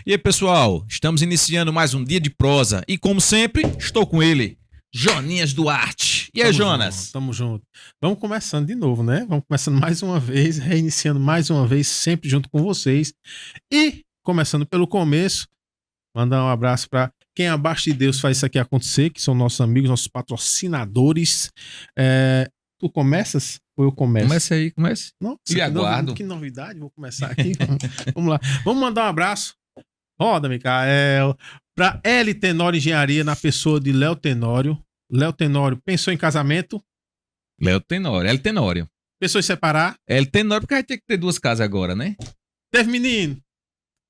E aí, pessoal, estamos iniciando mais um dia de prosa e, como sempre, estou com ele, Joninhas Duarte. E aí, Jonas? Tamo junto. Vamos começando de novo, né? Vamos começando mais uma vez, reiniciando mais uma vez, sempre junto com vocês. E, começando pelo começo, mandar um abraço para quem abaixo de Deus faz isso aqui acontecer, que são nossos amigos, nossos patrocinadores. Tu começas ou eu começo? Comece aí, comece. Nossa, E aguardo. Que novidade, vou começar aqui. Vamos lá. Vamos mandar um abraço. Roda, Micael. Para L Tenório Engenharia, na pessoa de Léo Tenório. Léo Tenório pensou em casamento? Léo Tenório, L Tenório. Pensou em separar? L Tenório, porque vai ter que ter duas casas agora, né? Teve menino?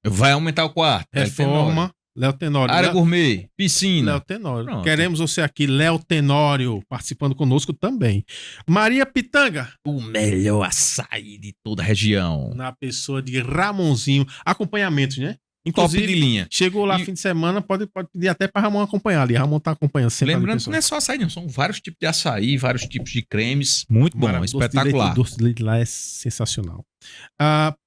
Vai aumentar o quarto. Reforma. Léo Tenório. Área gourmet, piscina. Léo Tenório. Pronto. Queremos você aqui, Léo Tenório, participando conosco também. Maria Pitanga. O melhor açaí de toda a região. Na pessoa de Ramonzinho. Acompanhamentos, né? Inclusive, top de linha. Chegou lá fim de semana, pode pedir até para Ramon acompanhar ali. Ramon tá acompanhando sempre. Lembrando que não é só açaí, não. São vários tipos de açaí, vários tipos de cremes. Muito bom, espetacular. O doce de leite lá é sensacional.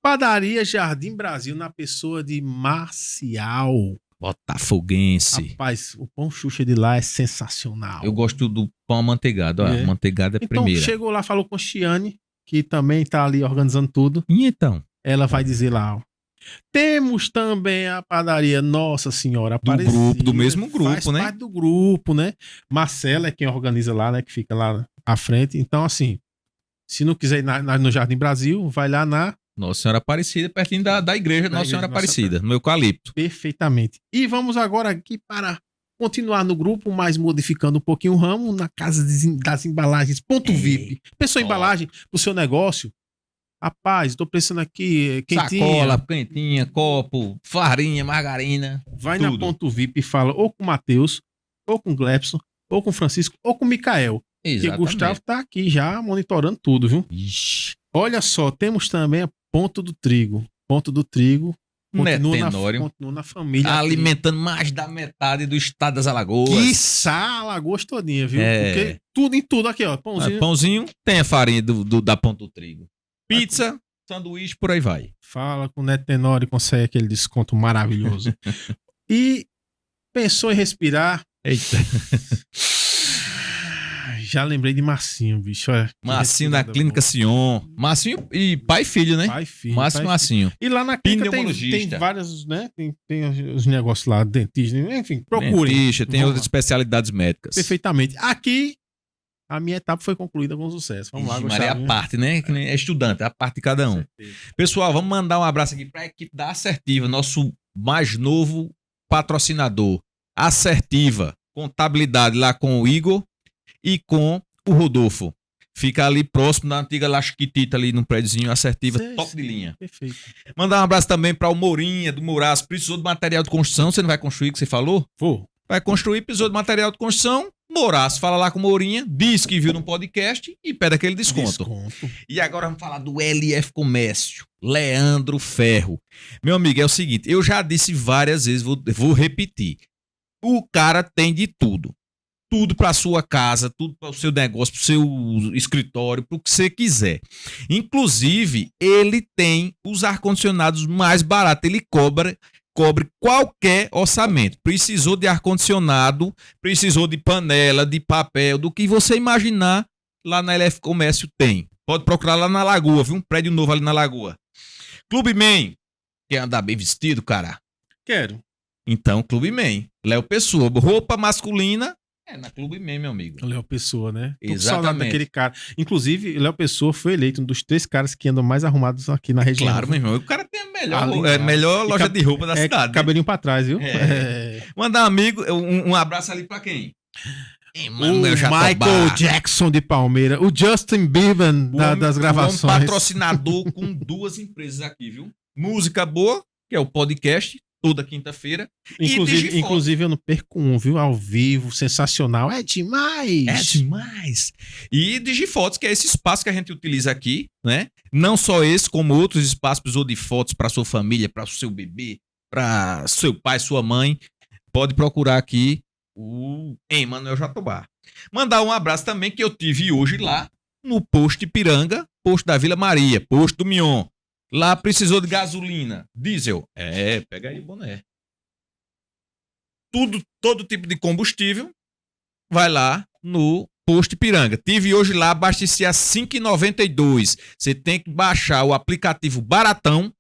Padaria Jardim Brasil, na pessoa de Marcial. Botafoguense. Rapaz, o pão Xuxa de lá é sensacional. Eu gosto do pão amanteigado. Ó, amanteigado é então, primeira. Chegou lá, falou com a Chiane, que também tá ali organizando tudo. E então? Ela vai dizer lá, ó. Temos também a padaria Nossa Senhora Aparecida. Do grupo, do mesmo grupo, faz né? Parte do grupo, né? Marcela é quem organiza lá, né? Que fica lá à frente. Então, assim, se não quiser ir no Jardim Brasil, vai lá na Nossa Senhora Aparecida, pertinho da igreja Nossa Senhora Aparecida, no Eucalipto. Perfeitamente. E vamos agora aqui para continuar no grupo, mas modificando um pouquinho o ramo, na casa das embalagens Ponto VIP. Pensou em embalagem pro seu negócio? Rapaz, tô pensando aqui, quentinha. Sacola, quentinha, copo, farinha, margarina. Vai tudo. Na Ponto VIP e fala ou com o Matheus, ou com o Glebson, ou com o Francisco, ou com o Micael. Exatamente. Que o Gustavo tá aqui já monitorando tudo, viu? Ixi. Olha só, temos também a Ponto do Trigo. Ponto do Trigo. Continua na família. Alimentando mais da metade do estado das Alagoas. Quiçá Alagoas todinha, viu? Porque tudo em tudo aqui, ó. Pãozinho. Pãozinho tem a farinha da Ponto do Trigo. Pizza, sanduíche, por aí vai. Fala com o Neto Tenório e consegue aquele desconto maravilhoso. E pensou em respirar? Eita. Já lembrei de Marcinho, bicho. Marcinho da Clínica Sion. Marcinho e pai e filho, né? Pai e filho. Márcio Marcinho. E lá na clínica tem vários, né? Tem os negócios lá, dentista, enfim, procurem. Dentista, tem outras especialidades médicas. Perfeitamente. Aqui, a minha etapa foi concluída com sucesso. Vamos lá, Maria, a parte, né? Que é estudante, a parte de cada um. Pessoal, vamos mandar um abraço aqui para a equipe da Assertiva, nosso mais novo patrocinador. Assertiva, contabilidade lá com o Igor e com o Rodolfo. Fica ali próximo da antiga Lasquitita, ali no prédiozinho. Assertiva, top de linha. Perfeito. Mandar um abraço também para o Mourinha, do Mouraço. Precisou de material de construção, você não vai construir o que você falou? Vou. Vai construir, precisou de material de construção, Mouraço, fala lá com o Mourinha, diz que viu no podcast e pede aquele desconto. E agora vamos falar do LF Comércio, Leandro Ferro. Meu amigo, é o seguinte, eu já disse várias vezes, vou repetir. O cara tem de tudo. Tudo para sua casa, tudo para o seu negócio, para o seu escritório, para o que você quiser. Inclusive, ele tem os ar-condicionados mais baratos, ele cobre qualquer orçamento. Precisou de ar-condicionado, precisou de panela, de papel, do que você imaginar, lá na LF Comércio tem. Pode procurar lá na Lagoa, viu? Um prédio novo ali na Lagoa. Clube Man. Quer andar bem vestido, cara? Quero. Então, Clube Man. Léo Pessoa. Roupa masculina é na Clube Man, meu amigo. Léo Pessoa, né? Exatamente. Daquele cara. Inclusive, Léo Pessoa foi eleito um dos 3 caras que andam mais arrumados aqui na região. Claro, meu irmão. O cara tem a melhor loja de roupa da cidade. Cabelinho pra trás, viu? Mandar um abraço ali pra quem? O Michael Jackson de Palmeira. O Justin Bieber das gravações. Um patrocinador com 2 empresas aqui, viu? Música boa, que é o podcast, toda quinta-feira. Inclusive eu não perco um, viu? Ao vivo, sensacional. É demais! É demais! E Digifotos, que é esse espaço que a gente utiliza aqui, né? Não só esse, como outros espaços, precisou de fotos para sua família, para o seu bebê, para seu pai, sua mãe. Pode procurar aqui o Emanuel Jatobá. Mandar um abraço também que eu tive hoje lá no posto Ipiranga, posto da Vila Maria, posto do Mion. Lá precisou de gasolina, diesel. Pega aí, boné. Todo tipo de combustível, vai lá no Posto Ipiranga. Tive hoje lá, abasteci a R$ 5,92. Você tem que baixar o aplicativo baratão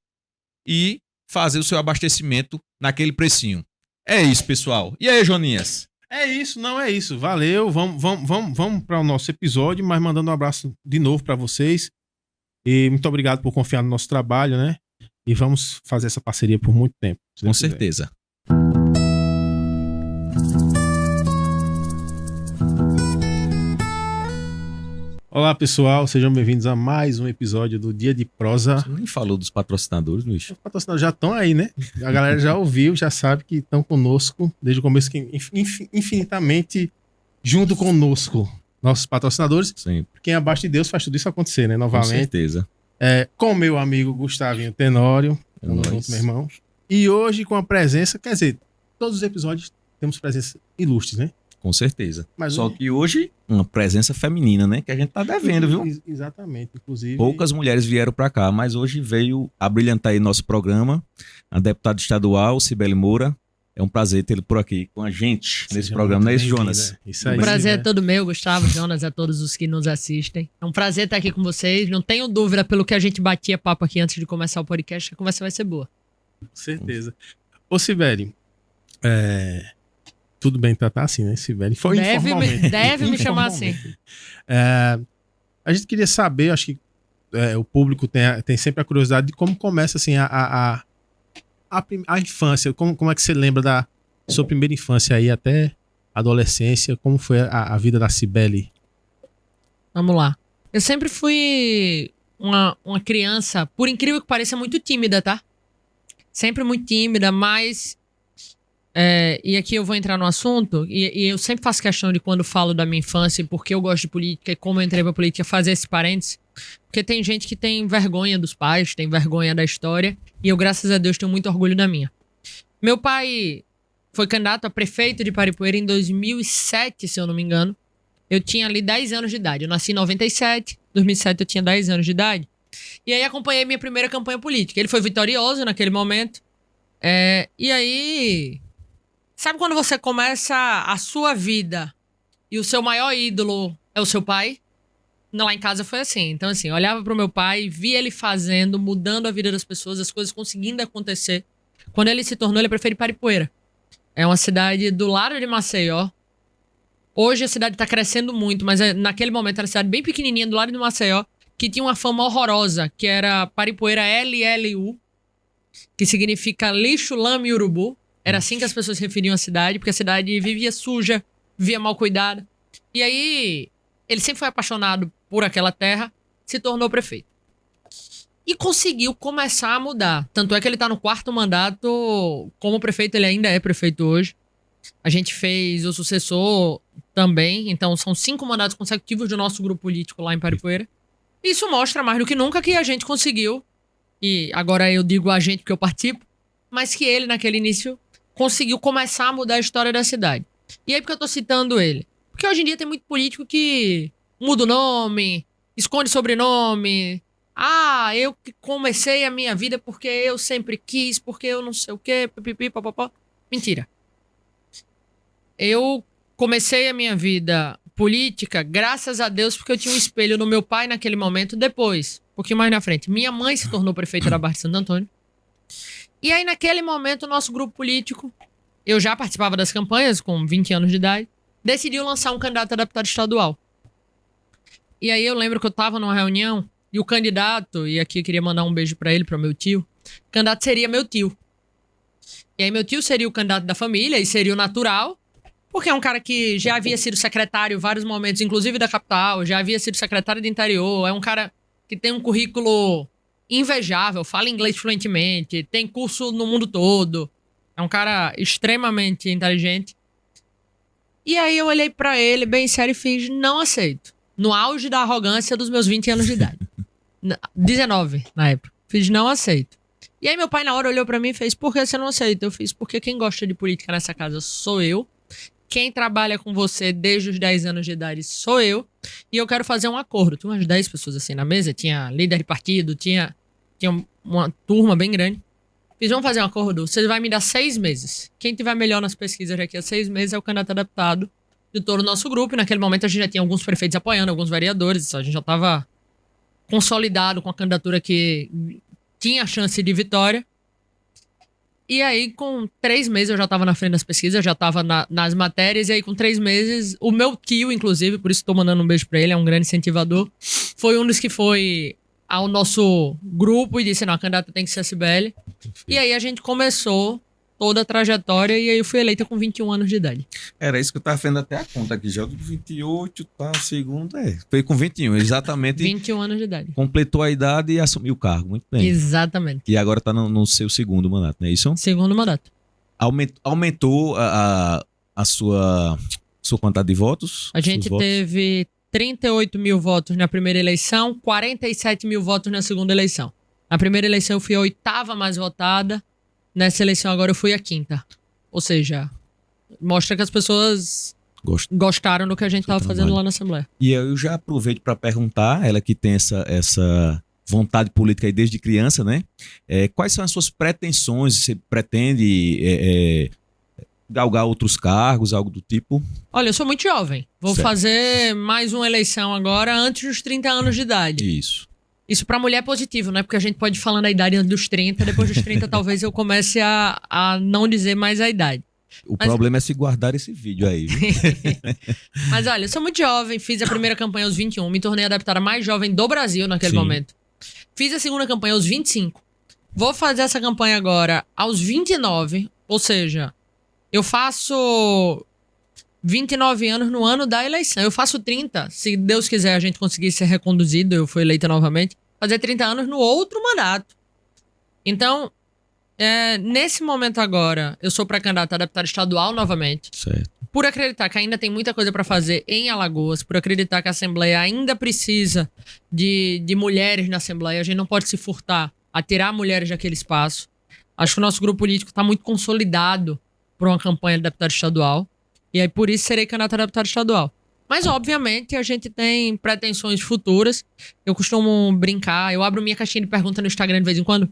e fazer o seu abastecimento naquele precinho. É isso, pessoal. E aí, Joninhas? É isso, não é isso. Valeu, vamos para o nosso episódio, mas mandando um abraço de novo para vocês. E muito obrigado por confiar no nosso trabalho, né? E vamos fazer essa parceria por muito tempo. Com certeza. Olá, pessoal, sejam bem-vindos a mais um episódio do Dia de Prosa. Você nem falou dos patrocinadores, Luiz. Os patrocinadores já estão aí, né? A galera já ouviu, já sabe que estão conosco desde o começo, infinitamente junto conosco. Nossos patrocinadores. Sim. Quem é abaixo de Deus faz tudo isso acontecer, né? Novamente. Com certeza. Com meu amigo Gustavinho Tenório. Tamo junto, meu irmão. E hoje com a presença, quer dizer, todos os episódios temos presença ilustres, né? Com certeza. Mas só que hoje, uma presença feminina, né? Que a gente tá devendo, viu? Exatamente. Inclusive... Poucas mulheres vieram pra cá, mas hoje veio abrilhantar aí nosso programa. A deputada estadual, Cibele Moura. É um prazer tê-lo por aqui com a gente nesse programa, não é isso, Jonas? Isso aí. O prazer é todo meu, Gustavo, Jonas, a todos os que nos assistem. É um prazer estar aqui com vocês. Não tenho dúvida, pelo que a gente batia papo aqui antes de começar o podcast, que a conversa vai ser boa. Com certeza. Ô, Cibele, tudo bem tratar assim, né, Cibele? Foi informalmente. Deve me chamar assim. A gente queria saber, acho que o público tem sempre a curiosidade de como começa assim a infância. Como é que você lembra da sua primeira infância aí até a adolescência? Como foi a vida da Cibele? Vamos lá. Eu sempre fui uma criança, por incrível que pareça, muito tímida, tá? Sempre muito tímida, mas... e aqui eu vou entrar no assunto, e eu sempre faço questão de quando falo da minha infância e por que eu gosto de política e como eu entrei pra política, fazer esse parênteses. Porque tem gente que tem vergonha dos pais, tem vergonha da história, e eu, graças a Deus, tenho muito orgulho da minha. Meu pai foi candidato a prefeito de Paripueira em 2007, se eu não me engano. Eu tinha ali 10 anos de idade. Eu nasci em 97, 2007 eu tinha 10 anos de idade. E aí acompanhei minha primeira campanha política. Ele foi vitorioso naquele momento. E aí... Sabe quando você começa a sua vida e o seu maior ídolo é o seu pai? Lá em casa foi assim. Então, assim, eu olhava pro meu pai, via ele fazendo, mudando a vida das pessoas, as coisas conseguindo acontecer. Quando ele se tornou, ele é prefeito de Paripueira. É uma cidade do lado de Maceió. Hoje a cidade tá crescendo muito, mas naquele momento era uma cidade bem pequenininha do lado de Maceió, que tinha uma fama horrorosa, que era Paripueira LLU, que significa lixo, lama e urubu. Era assim que as pessoas se referiam à cidade, porque a cidade vivia suja, vivia mal cuidada. E aí, ele sempre foi apaixonado por aquela terra, se tornou prefeito. E conseguiu começar a mudar. Tanto é que ele tá no 4º mandato como prefeito, ele ainda é prefeito hoje. A gente fez o sucessor também, então são 5 mandatos consecutivos do nosso grupo político lá em Paripueira. Isso mostra mais do que nunca que a gente conseguiu, e agora eu digo a gente porque eu participo, mas que ele naquele início conseguiu começar a mudar a história da cidade. E aí porque eu tô citando ele? Porque hoje em dia tem muito político que muda o nome, esconde sobrenome. Eu que comecei a minha vida porque eu sempre quis, porque eu não sei o quê, pipipi, papapá. Mentira. Eu comecei a minha vida política, graças a Deus, porque eu tinha um espelho no meu pai naquele momento. Depois, um pouquinho mais na frente, minha mãe se tornou prefeita da Barra de Santo Antônio. E aí, naquele momento, o nosso grupo político, eu já participava das campanhas com 20 anos de idade, decidiu lançar um candidato a deputado estadual. E aí eu lembro que eu tava numa reunião e o candidato, e aqui eu queria mandar um beijo pra ele, pro meu tio, o candidato seria meu tio. E aí meu tio seria o candidato da família e seria o natural, porque é um cara que já havia sido secretário em vários momentos, inclusive da capital, já havia sido secretário de interior, é um cara que tem um currículo invejável, fala inglês fluentemente, tem curso no mundo todo, é um cara extremamente inteligente. E aí eu olhei pra ele bem sério e fiz, não aceito. No auge da arrogância dos meus 20 anos de idade. 19 na época. Fiz, não aceito. E aí meu pai na hora olhou pra mim e fez, por que você não aceita? Eu fiz, porque quem gosta de política nessa casa sou eu. Quem trabalha com você desde os 10 anos de idade sou eu. E eu quero fazer um acordo. Tinha umas 10 pessoas assim na mesa, tinha líder de partido, tinha tinha uma turma bem grande. Fiz, vamos fazer um acordo, você vai me dar 6 meses. Quem tiver melhor nas pesquisas daqui a 6 meses é o candidato a deputado de todo o nosso grupo. E naquele momento a gente já tinha alguns prefeitos apoiando, alguns vereadores. A gente já estava consolidado com a candidatura que tinha chance de vitória. E aí, com 3 meses, eu já estava na frente das pesquisas, já estava nas matérias. E aí, com 3 meses, o meu tio, inclusive, por isso estou mandando um beijo para ele, é um grande incentivador, foi um dos que foi ao nosso grupo e disse, não, a candidata tem que ser a Cibele. E aí a gente começou toda a trajetória e aí eu fui eleita com 21 anos de idade. Era isso que eu tava vendo até a conta aqui, já do 28, tá, segundo, foi com 21, exatamente. 21 anos de idade. Completou a idade e assumiu o cargo, muito bem. Exatamente. E agora tá no seu segundo mandato, não é isso? Segundo mandato. Aumentou a sua quantidade de votos? A gente teve 38 mil votos na primeira eleição, 47 mil votos na segunda eleição. Na primeira eleição eu fui a 8ª mais votada, nessa eleição agora eu fui a 5ª. Ou seja, mostra que as pessoas gostaram do que a gente estava fazendo lá na Assembleia. E eu já aproveito para perguntar, ela que tem essa vontade política aí desde criança, né? Quais são as suas pretensões? Você pretende galgar outros cargos, algo do tipo? Olha, eu sou muito jovem. Vou Certo. fazer mais uma eleição agora antes dos 30 anos de idade. Isso pra mulher é positivo, né? Porque a gente pode ir falando a idade antes dos 30, depois dos 30 talvez eu comece a não dizer mais a idade. O problema é se guardar esse vídeo aí, viu? Mas olha, eu sou muito jovem, fiz a primeira campanha aos 21, me tornei a deputada mais jovem do Brasil naquele momento. Fiz a segunda campanha aos 25. Vou fazer essa campanha agora aos 29, ou seja, eu faço 29 anos no ano da eleição. Eu faço 30, se Deus quiser a gente conseguir ser reconduzido, eu fui eleita novamente, fazer 30 anos no outro mandato. Então, nesse momento agora, eu sou pré-candidata a deputada estadual novamente. Certo. Por acreditar que ainda tem muita coisa para fazer em Alagoas, por acreditar que a Assembleia ainda precisa de mulheres na Assembleia, a gente não pode se furtar a tirar mulheres daquele espaço. Acho que o nosso grupo político está muito consolidado por uma campanha de deputado estadual. E aí, por isso, serei candidata a deputado estadual. Mas, obviamente, a gente tem pretensões futuras. Eu costumo brincar, eu abro minha caixinha de pergunta no Instagram de vez em quando.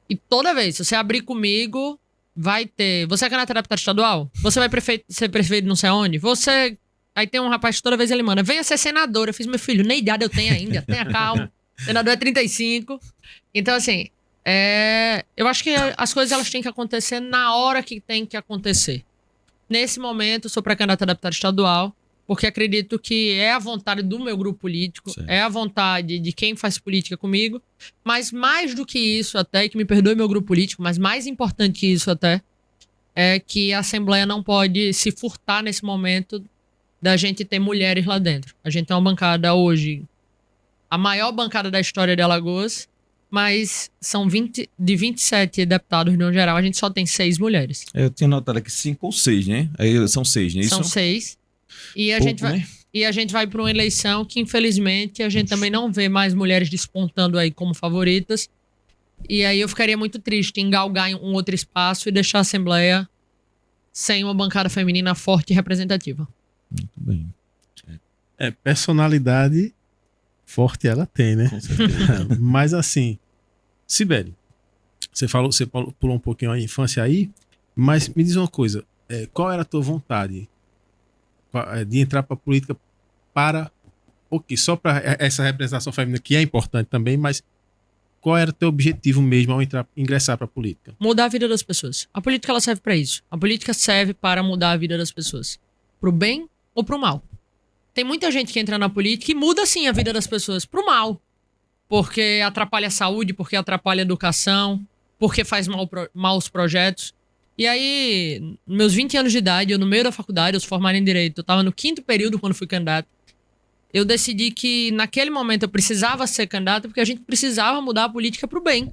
E toda vez, se você abrir comigo, vai ter... Você é candidata a deputado estadual? Você vai ser prefeito não sei aonde? Você... Aí tem um rapaz que toda vez ele manda, venha ser senador. Eu fiz, meu filho, nem idade eu tenho ainda, tenha calma. Senador é 35. Então, assim, eu acho que as coisas elas têm que acontecer na hora que tem que acontecer. Nesse momento, eu sou pré-candidata a deputado estadual, porque acredito que é a vontade do meu grupo político, Certo. é a vontade de quem faz política comigo, mas mais do que isso até, e que me perdoe meu grupo político, mas mais importante que isso até, é que a Assembleia não pode se furtar nesse momento da gente ter mulheres lá dentro. A gente tem uma bancada hoje, a maior bancada da história de Alagoas, mas são de 27 deputados no geral, a gente só tem 6 mulheres. Eu tinha notado aqui 5 ou 6, né? Aí são 6, né? Isso? São 6. E a, Pouco, gente vai, né? e a gente vai para uma eleição que, infelizmente, a gente também não vê mais mulheres despontando aí como favoritas. E aí eu ficaria muito triste em galgar em um outro espaço e deixar a Assembleia sem uma bancada feminina forte e representativa. Muito bem. Personalidade forte ela tem, né? Com certeza. Mas assim, Cibele, você pulou um pouquinho a infância aí, mas me diz uma coisa, qual era a tua vontade de entrar para a política só para essa representação feminina que é importante também, mas qual era o teu objetivo mesmo ao ingressar para a política? Mudar a vida das pessoas. A política ela serve para isso. A política serve para mudar a vida das pessoas. Pro bem ou pro mal. Tem muita gente que entra na política e muda sim a vida das pessoas pro mal. Porque atrapalha a saúde, porque atrapalha a educação, porque faz maus projetos. E aí, meus 20 anos de idade, eu no meio da faculdade, eu sou formado em Direito, eu tava no 5º período quando fui candidato. Eu decidi que naquele momento eu precisava ser candidato porque a gente precisava mudar a política pro bem.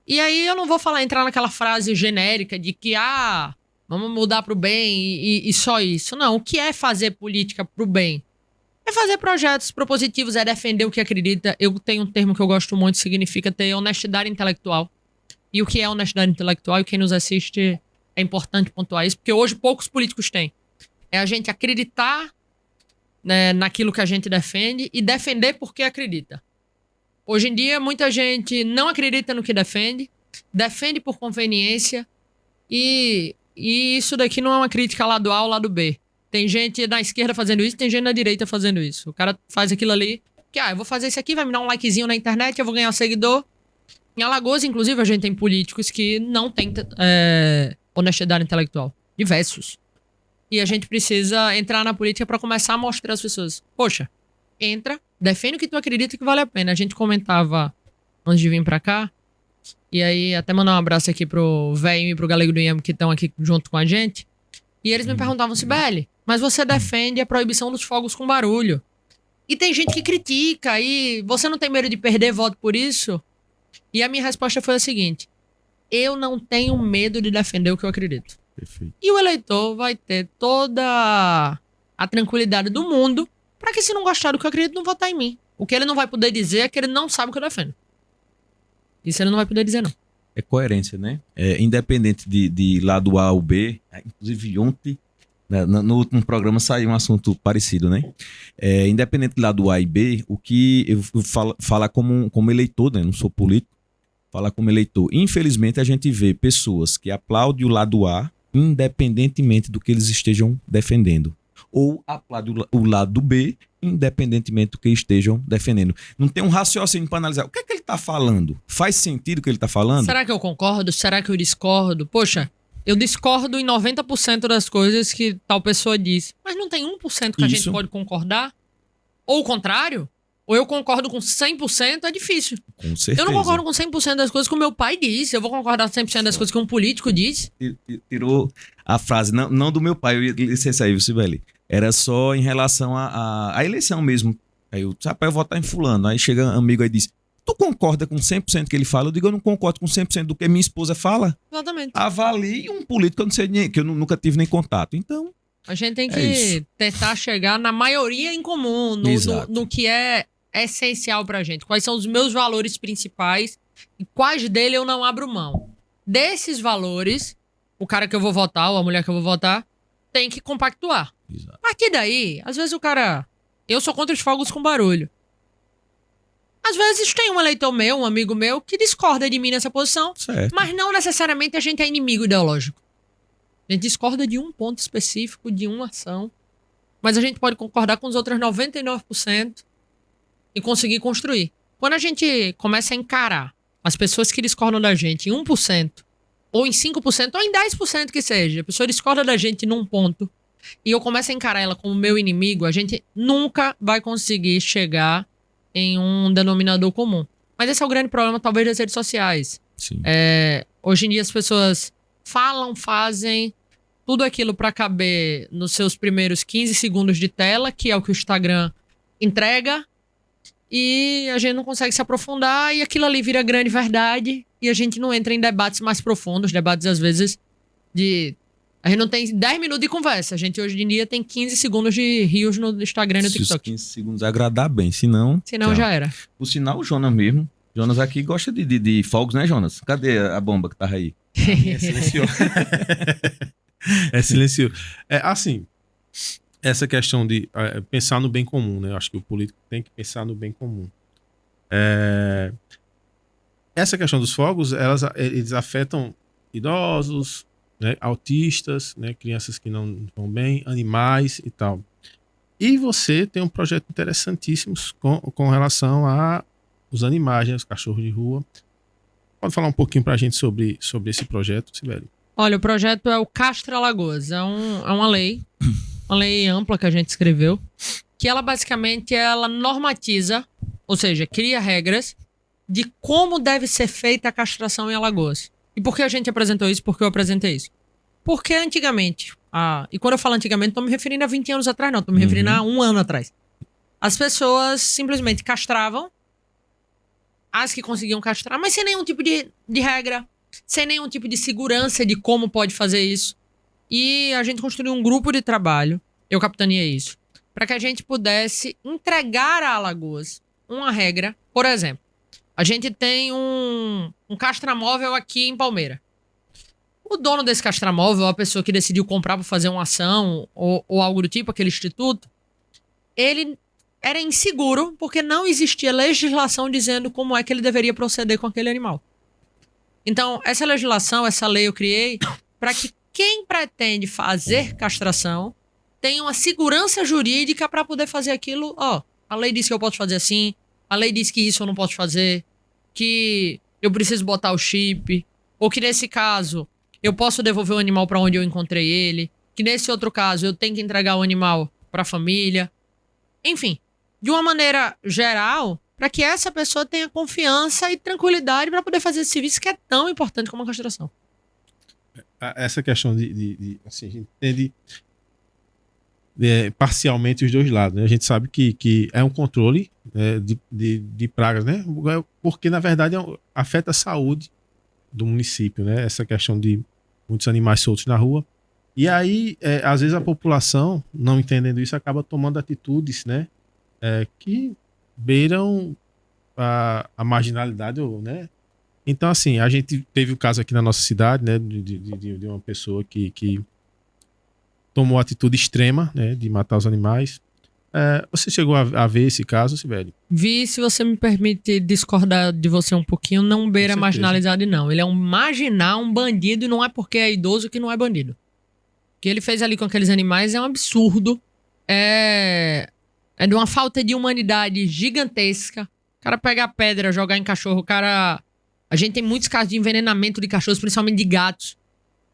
E aí eu não vou entrar naquela frase genérica de que, vamos mudar pro bem e só isso. Não, o que é fazer política pro bem? É fazer projetos propositivos, é defender o que acredita. Eu tenho um termo que eu gosto muito, significa ter honestidade intelectual. E o que é honestidade intelectual? E quem nos assiste é importante pontuar isso, porque hoje poucos políticos têm. É a gente acreditar, né, naquilo que a gente defende e defender porque acredita. Hoje em dia, muita gente não acredita no que defende, defende por conveniência, e isso daqui não é uma crítica lado A ou lado B. Tem gente na esquerda fazendo isso, tem gente na direita fazendo isso. O cara faz aquilo ali, que eu vou fazer isso aqui, vai me dar um likezinho na internet, eu vou ganhar seguidor. Em Alagoas, inclusive, a gente tem políticos que não têm honestidade intelectual. Diversos. E a gente precisa entrar na política pra começar a mostrar às pessoas. Poxa, entra, defende o que tu acredita que vale a pena. A gente comentava antes de vir pra cá, e aí até mandar um abraço aqui pro Véio e pro Galego do Iamo que estão aqui junto com a gente. E eles me perguntavam, Sibeli, mas você defende a proibição dos fogos com barulho. E tem gente que critica, e você não tem medo de perder voto por isso? E a minha resposta foi a seguinte: eu não tenho medo de defender o que eu acredito. Perfeito. E o eleitor vai ter toda a tranquilidade do mundo pra que, se não gostar do que eu acredito, não votar em mim. O que ele não vai poder dizer é que ele não sabe o que eu defendo. Isso ele não vai poder dizer, não. É coerência, né? Independente de lado A ou B, inclusive ontem, no último programa saiu um assunto parecido, né? Independente de lado A e B, o que eu falo como eleitor, né? Não sou político, falar como eleitor. Infelizmente, a gente vê pessoas que aplaudem o lado A, independentemente do que eles estejam defendendo. Ou aplaudem o lado B, independentemente do que estejam defendendo. Não tem um raciocínio para analisar. O que é que ele está falando? Faz sentido o que ele está falando? Será que eu concordo? Será que eu discordo? Poxa, eu discordo em 90% das coisas que tal pessoa diz. Mas não tem 1% que a gente pode concordar? Ou o contrário? Ou eu concordo com 100%, é difícil. Com certeza. Eu não concordo com 100% das coisas que o meu pai disse. Eu vou concordar com 100% das coisas que um político disse. Tirou a frase, não do meu pai, eu ia dizer isso aí, Sibeli. Era só em relação à eleição mesmo. Aí eu, rapaz, eu vou votar em fulano. Aí chega um amigo e diz, tu concorda com 100% que ele fala? Eu digo, eu não concordo com 100% do que minha esposa fala. Exatamente. Avalie um político que eu não sei nem, que eu nunca tive nem contato. Então, a gente tem que tentar chegar na maioria em comum, no que é essencial pra gente. Quais são os meus valores principais e quais dele eu não abro mão. Desses valores, o cara que eu vou votar ou a mulher que eu vou votar tem que compactuar. Exato. A partir daí, às vezes o cara... Eu sou contra os fogos com barulho. Às vezes tem um eleitor meu, um amigo meu, que discorda de mim nessa posição, certo. Mas não necessariamente a gente é inimigo ideológico. A gente discorda de um ponto específico, de uma ação, mas a gente pode concordar com os outros 99% e conseguir construir. Quando a gente começa a encarar as pessoas que discordam da gente em 1%, ou em 5%, ou em 10% que seja, a pessoa discorda da gente num ponto, e eu começo a encarar ela como meu inimigo, a gente nunca vai conseguir chegar em um denominador comum. Mas esse é o grande problema, talvez, das redes sociais. Sim. Hoje em dia as pessoas falam, fazem tudo aquilo para caber nos seus primeiros 15 segundos de tela, que é o que o Instagram entrega, e a gente não consegue se aprofundar, e aquilo ali vira grande verdade, e a gente não entra em debates mais profundos, debates às vezes a gente não tem 10 minutos de conversa, a gente hoje em dia tem 15 segundos de rios no Instagram e no TikTok. Se os 15 segundos agradar bem, senão já era. Por sinal, o Jonas mesmo. Jonas aqui gosta de fogos, né, Jonas? Cadê a bomba que tava aí? Silenciou. Silenciou. Assim, essa questão de pensar no bem comum, né? Eu acho que o político tem que pensar no bem comum. Essa questão dos fogos, eles afetam idosos, né, autistas, né, crianças que não vão bem, animais e tal. E você tem um projeto interessantíssimo com relação a os animais, né, os cachorros de rua. Pode falar um pouquinho pra gente sobre esse projeto, Sibeli? Olha, o projeto é o Castra Alagoas. É uma lei ampla que a gente escreveu, que ela basicamente normatiza, ou seja, cria regras de como deve ser feita a castração em Alagoas. E por que a gente apresentou isso? Por que eu apresentei isso? Porque antigamente, e quando eu falo antigamente, não estou me referindo a 20 anos atrás, não. Estou me referindo a 1 ano atrás. As pessoas simplesmente castravam as que conseguiam castrar, mas sem nenhum tipo de regra, sem nenhum tipo de segurança de como pode fazer isso. E a gente construiu um grupo de trabalho, eu capitaneei isso, para que a gente pudesse entregar a Alagoas uma regra. Por exemplo, a gente tem um castramóvel aqui em Palmeira. O dono desse castramóvel, a pessoa que decidiu comprar para fazer uma ação ou algo do tipo, aquele instituto, ele era inseguro porque não existia legislação dizendo como é que ele deveria proceder com aquele animal. Então, essa legislação, essa lei eu criei para que quem pretende fazer castração tenha uma segurança jurídica para poder fazer aquilo. Ó, a lei diz que eu posso fazer assim, a lei diz que isso eu não posso fazer, que eu preciso botar o chip, ou que nesse caso eu posso devolver o animal para onde eu encontrei ele, que nesse outro caso eu tenho que entregar o animal para a família. Enfim, de uma maneira geral, para que essa pessoa tenha confiança e tranquilidade para poder fazer esse serviço que é tão importante como a castração. Essa questão assim, a gente entende parcialmente os dois lados, né? A gente sabe que é um controle de pragas, né? Porque, na verdade, afeta a saúde do município, né? Essa questão de muitos animais soltos na rua. E aí, às vezes, a população, não entendendo isso, acaba tomando atitudes, né? Que beiram a marginalidade, né? Então, assim, a gente teve o caso aqui na nossa cidade, né? De uma pessoa que tomou atitude extrema, né? De matar os animais. Você chegou a ver esse caso, Sibeli? Vi, se você me permite discordar de você um pouquinho, não beira marginalidade, não. Ele é um marginal, um bandido, e não é porque é idoso que não é bandido. O que ele fez ali com aqueles animais é um absurdo. É de uma falta de humanidade gigantesca. O cara pegar pedra, jogar em cachorro, A gente tem muitos casos de envenenamento de cachorros, principalmente de gatos.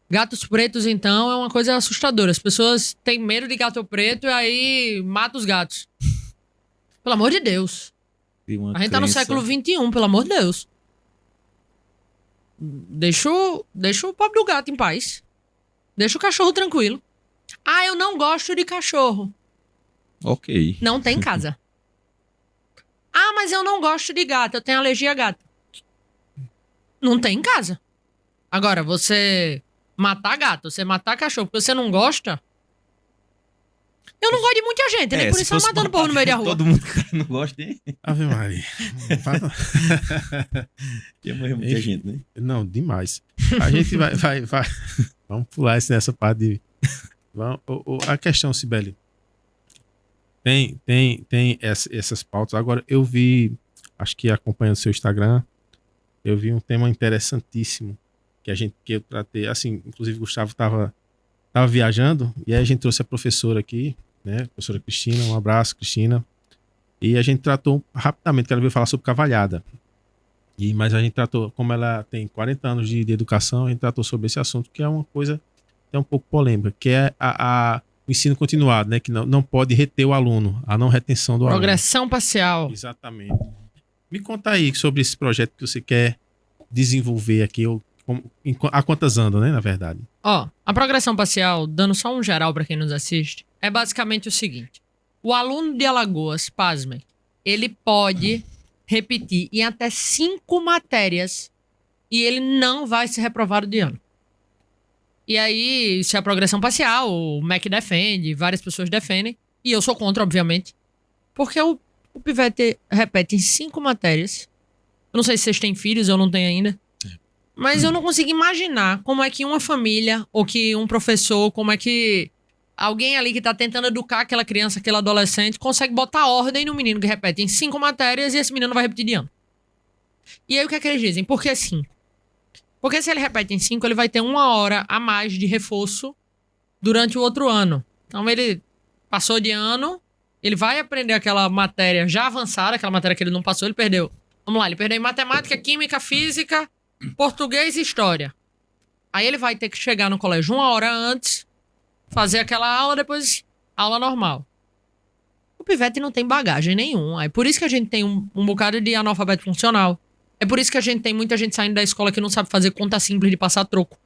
Gatos pretos, então, é uma coisa assustadora. As pessoas têm medo de gato preto e aí matam os gatos. Pelo amor de Deus. A gente tá no século XXI, pelo amor de Deus. Deixa o pobre do gato em paz. Deixa o cachorro tranquilo. Ah, eu não gosto de cachorro. Ok. Não tem em casa. Ah, mas eu não gosto de gato, eu tenho alergia a gato. Não tem em casa. Agora, você matar gato, você matar cachorro porque você não gosta... Eu não gosto de muita gente, né? Por isso eu tô matando povo no meio da rua. Todo mundo que não gosta, hein? Ave Maria. Ia morrer muita gente, né? Não, demais. A gente vai. Vamos pular nessa parte de... A questão, Sibeli. Tem essas pautas. Agora, eu vi, acho que acompanhando o seu Instagram, eu vi um tema interessantíssimo que eu tratei. Assim, inclusive o Gustavo tava viajando e aí a gente trouxe a professora aqui, né? Professora Cristina, um abraço, Cristina. E a gente tratou rapidamente, que ela veio falar sobre cavalhada. Mas a gente tratou, como ela tem 40 anos de educação, a gente tratou sobre esse assunto, que é uma coisa até um pouco polêmica, que é o ensino continuado, né? Que não pode reter o aluno, a não retenção do aluno. Progressão parcial. Exatamente. Me conta aí sobre esse projeto que você quer desenvolver aqui, há quantas andam, né, na verdade? Ó, a progressão parcial, dando só um geral para quem nos assiste, é basicamente o seguinte. O aluno de Alagoas, pasmem, ele pode repetir em até 5 matérias e ele não vai ser reprovado de ano. E aí, isso é a progressão parcial, o MEC defende, várias pessoas defendem, e eu sou contra, obviamente, porque o pivete repete em 5 matérias. Eu não sei se vocês têm filhos, eu não tenho ainda. Mas eu não consigo imaginar como é que uma família, ou que um professor, como é que alguém ali que tá tentando educar aquela criança, aquele adolescente, consegue botar ordem no menino que repete em 5 matérias e esse menino vai repetir de ano. E aí o que é que eles dizem? Por que 5? Porque se ele repete em 5, ele vai ter 1 hora a mais de reforço durante o outro ano. Então ele passou de ano, ele vai aprender aquela matéria já avançada, aquela matéria que ele não passou, ele perdeu. Vamos lá, ele perdeu em matemática, química, física, português e história. Aí ele vai ter que chegar no colégio 1 hora antes, fazer aquela aula, depois aula normal. O pivete não tem bagagem nenhuma. É por isso que a gente tem um bocado de analfabeto funcional. É por isso que a gente tem muita gente saindo da escola que não sabe fazer conta simples de passar troco.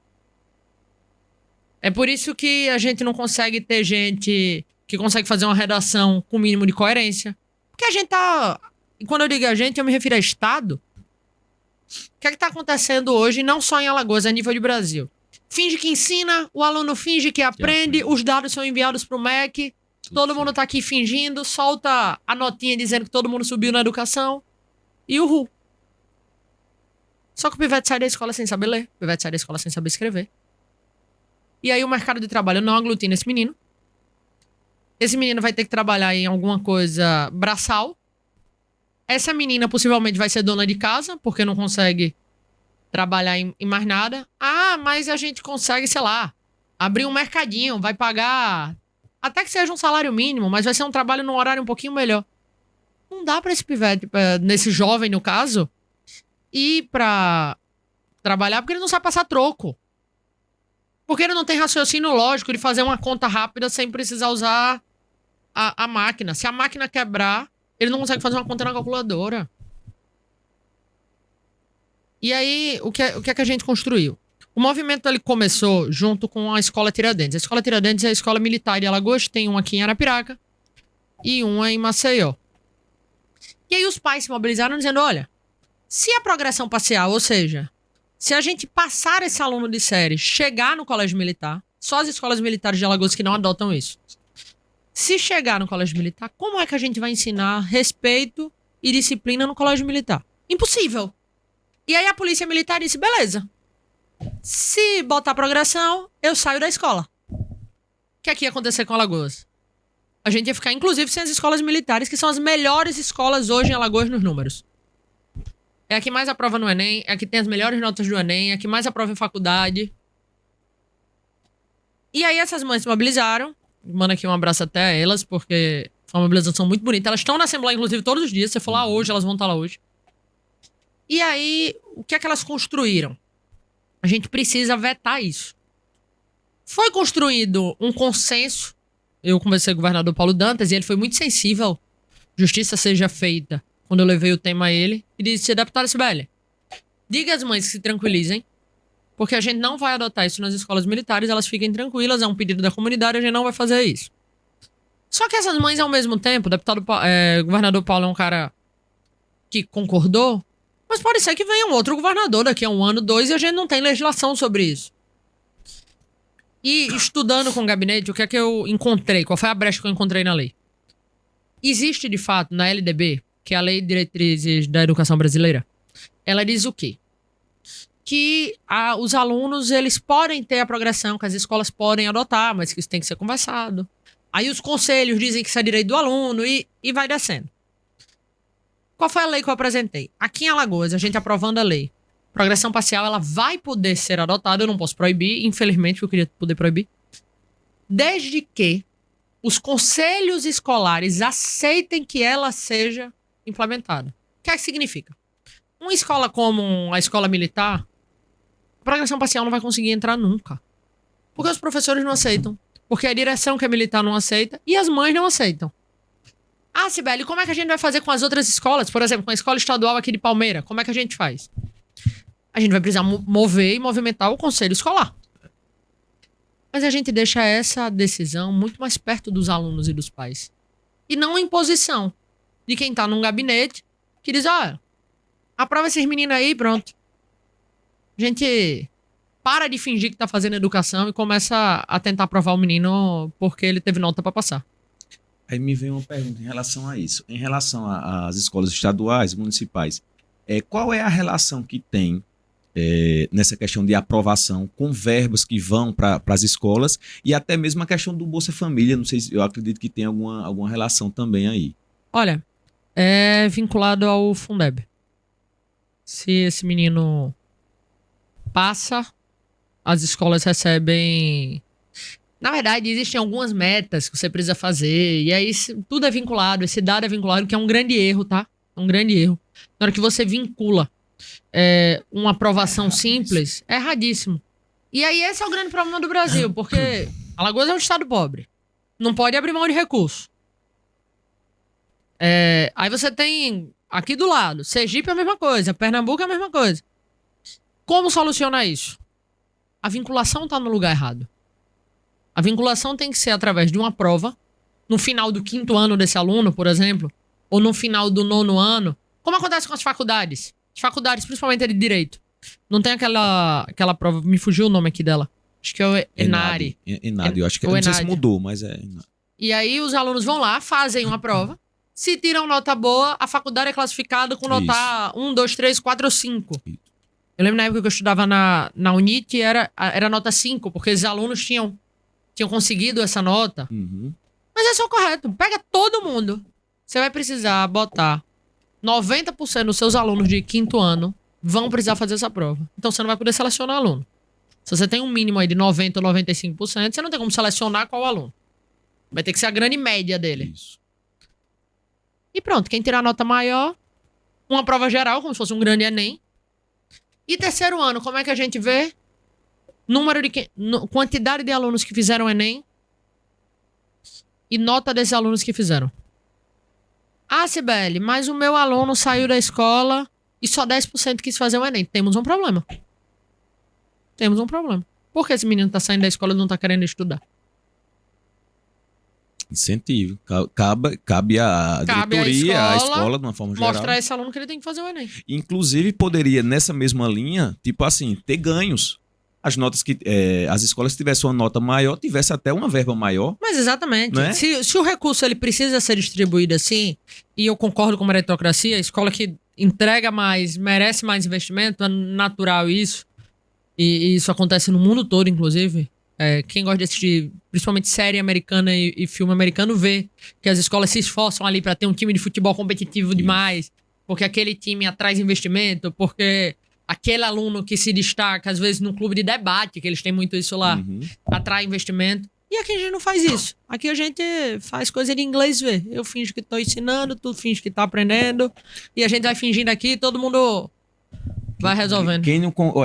É por isso que a gente não consegue ter gente que consegue fazer uma redação com o mínimo de coerência. Porque a gente tá... E quando eu digo a gente, eu me refiro a Estado. O que é que tá acontecendo hoje, não só em Alagoas, a nível de Brasil? Finge que ensina, o aluno finge que aprende, os dados são enviados pro MEC, todo mundo tá aqui fingindo, solta a notinha dizendo que todo mundo subiu na educação, e uhul. Só que o pivete sai da escola sem saber ler, o pivete sai da escola sem saber escrever. E aí o mercado de trabalho não aglutina esse menino. Esse menino vai ter que trabalhar em alguma coisa braçal. Essa menina possivelmente vai ser dona de casa, porque não consegue trabalhar em mais nada. Ah, mas a gente consegue, sei lá, abrir um mercadinho, vai pagar até que seja um salário mínimo, mas vai ser um trabalho num horário um pouquinho melhor. Não dá pra esse pivete, nesse jovem no caso, ir pra trabalhar porque ele não sabe passar troco. Porque ele não tem raciocínio lógico de fazer uma conta rápida sem precisar usar a máquina. Se a máquina quebrar, ele não consegue fazer uma conta na calculadora. E aí, o que é que a gente construiu? O movimento ele começou junto com a Escola Tiradentes. A Escola Tiradentes é a escola militar de Alagoas, tem uma aqui em Arapiraca e uma em Maceió. E aí os pais se mobilizaram dizendo, olha, se a progressão parcial, ou seja, se a gente passar esse aluno de série, chegar no colégio militar, só as escolas militares de Alagoas que não adotam isso. Se chegar no colégio militar, como é que a gente vai ensinar respeito e disciplina no colégio militar? Impossível. E aí a polícia militar disse, beleza. Se botar progressão, eu saio da escola. O que é que ia acontecer com Alagoas? A gente ia ficar, inclusive, sem as escolas militares, que são as melhores escolas hoje em Alagoas nos números. É a que mais aprova no Enem, é a que tem as melhores notas do Enem, é a que mais aprova em faculdade. E aí essas mães se mobilizaram. Manda aqui um abraço até a elas, porque foi uma mobilização muito bonita. Elas estão na Assembleia, inclusive, todos os dias. Se você for lá hoje, elas vão estar lá hoje. E aí, o que é que elas construíram? A gente precisa vetar isso. Foi construído um consenso. Eu conversei com o governador Paulo Dantas e ele foi muito sensível. Justiça seja feita. Quando eu levei o tema a ele, e disse, deputada Sibeli, diga às mães que se tranquilizem, porque a gente não vai adotar isso nas escolas militares, elas fiquem tranquilas, é um pedido da comunidade, a gente não vai fazer isso. Só que essas mães, ao mesmo tempo, o governador Paulo é um cara que concordou, mas pode ser que venha um outro governador daqui a 1 ano, 2, e a gente não tem legislação sobre isso. E estudando com o gabinete, o que é que eu encontrei? Qual foi a brecha que eu encontrei na lei? Existe, de fato, na LDB, que é a Lei de Diretrizes da Educação Brasileira, ela diz o quê? Que os alunos, eles podem ter a progressão, que as escolas podem adotar, mas que isso tem que ser conversado. Aí os conselhos dizem que isso é direito do aluno e vai descendo. Qual foi a lei que eu apresentei? Aqui em Alagoas, a gente aprovando a lei. Progressão parcial, ela vai poder ser adotada, eu não posso proibir, infelizmente, eu queria poder proibir. Desde que os conselhos escolares aceitem que ela seja implementada. O que é que significa? Uma escola como a escola militar, a progressão parcial não vai conseguir entrar nunca. Porque os professores não aceitam. Porque a direção que é militar não aceita e as mães não aceitam. Ah, Sibeli, como é que a gente vai fazer com as outras escolas? Por exemplo, com a escola estadual aqui de Palmeira, como é que a gente faz? A gente vai precisar mover e movimentar o conselho escolar. Mas a gente deixa essa decisão muito mais perto dos alunos e dos pais. E não a imposição de quem tá num gabinete que diz, olha, aprova esses meninos aí, pronto. A gente para de fingir que tá fazendo educação e começa a tentar aprovar o menino porque ele teve nota para passar. Aí me vem uma pergunta em relação a isso. Em relação às escolas estaduais, municipais, qual é a relação que tem nessa questão de aprovação com verbas que vão para as escolas e até mesmo a questão do Bolsa Família? Não sei se eu acredito que tem alguma relação também aí. Olha, é vinculado ao Fundeb. Se esse menino passa, as escolas recebem... Na verdade, existem algumas metas que você precisa fazer, e aí tudo é vinculado, esse dado é vinculado, que é um grande erro, tá? É um grande erro. Na hora que você vincula uma aprovação simples, é erradíssimo. E aí esse é o grande problema do Brasil, porque Alagoas é um estado pobre. Não pode abrir mão de recurso. Aí você tem aqui do lado, Sergipe é a mesma coisa, Pernambuco é a mesma coisa. Como solucionar isso? A vinculação está no lugar errado. A vinculação tem que ser através de uma prova, no final do 5º ano desse aluno, por exemplo, ou no final do 9º ano, como acontece com as faculdades. As faculdades, principalmente a de Direito. Não tem aquela prova, me fugiu o nome aqui dela. Acho que é o Enari. Enari, eu acho que não sei se mudou, mas é... E aí os alunos vão lá, fazem uma prova. Se tiram nota boa, a faculdade é classificada com nota 1, 2, 3, 4 ou 5. Eu lembro na época que eu estudava na UNIT, era nota 5, porque os alunos tinham conseguido essa nota. Uhum. Mas esse é o correto. Pega todo mundo. Você vai precisar botar 90% dos seus alunos de 5º ano vão precisar fazer essa prova. Então você não vai poder selecionar aluno. Se você tem um mínimo aí de 90% ou 95%, você não tem como selecionar qual aluno. Vai ter que ser a grande média dele. Isso. E pronto, quem tirar a nota maior, uma prova geral, como se fosse um grande Enem. E 3º ano, como é que a gente vê? Quantidade de alunos que fizeram Enem e nota desses alunos que fizeram. Ah, Cibele, mas o meu aluno saiu da escola e só 10% quis fazer o Enem. Temos um problema. Temos um problema. Por que esse menino tá saindo da escola e não tá querendo estudar? Incentivo. Cabe à diretoria, à escola, de uma forma geral. Mostrar a esse aluno que ele tem que fazer o Enem. Inclusive, poderia, nessa mesma linha, tipo assim, ter ganhos. As notas que. As escolas que tivessem uma nota maior, tivesse até uma verba maior. Mas exatamente. Né? Se o recurso ele precisa ser distribuído assim, e eu concordo com a meritocracia, a escola que entrega mais, merece mais investimento, é natural isso. E isso acontece no mundo todo, inclusive. Quem gosta de assistir, principalmente série americana e filme americano, vê que as escolas se esforçam ali para ter um time de futebol competitivo demais, porque aquele time atrai investimento, porque aquele aluno que se destaca, às vezes, num clube de debate, que eles têm muito isso lá, atrai investimento. E aqui a gente não faz isso. Aqui a gente faz coisa de inglês ver. Eu finjo que tô ensinando, tu finge que tá aprendendo, e a gente vai fingindo aqui, todo mundo vai resolvendo.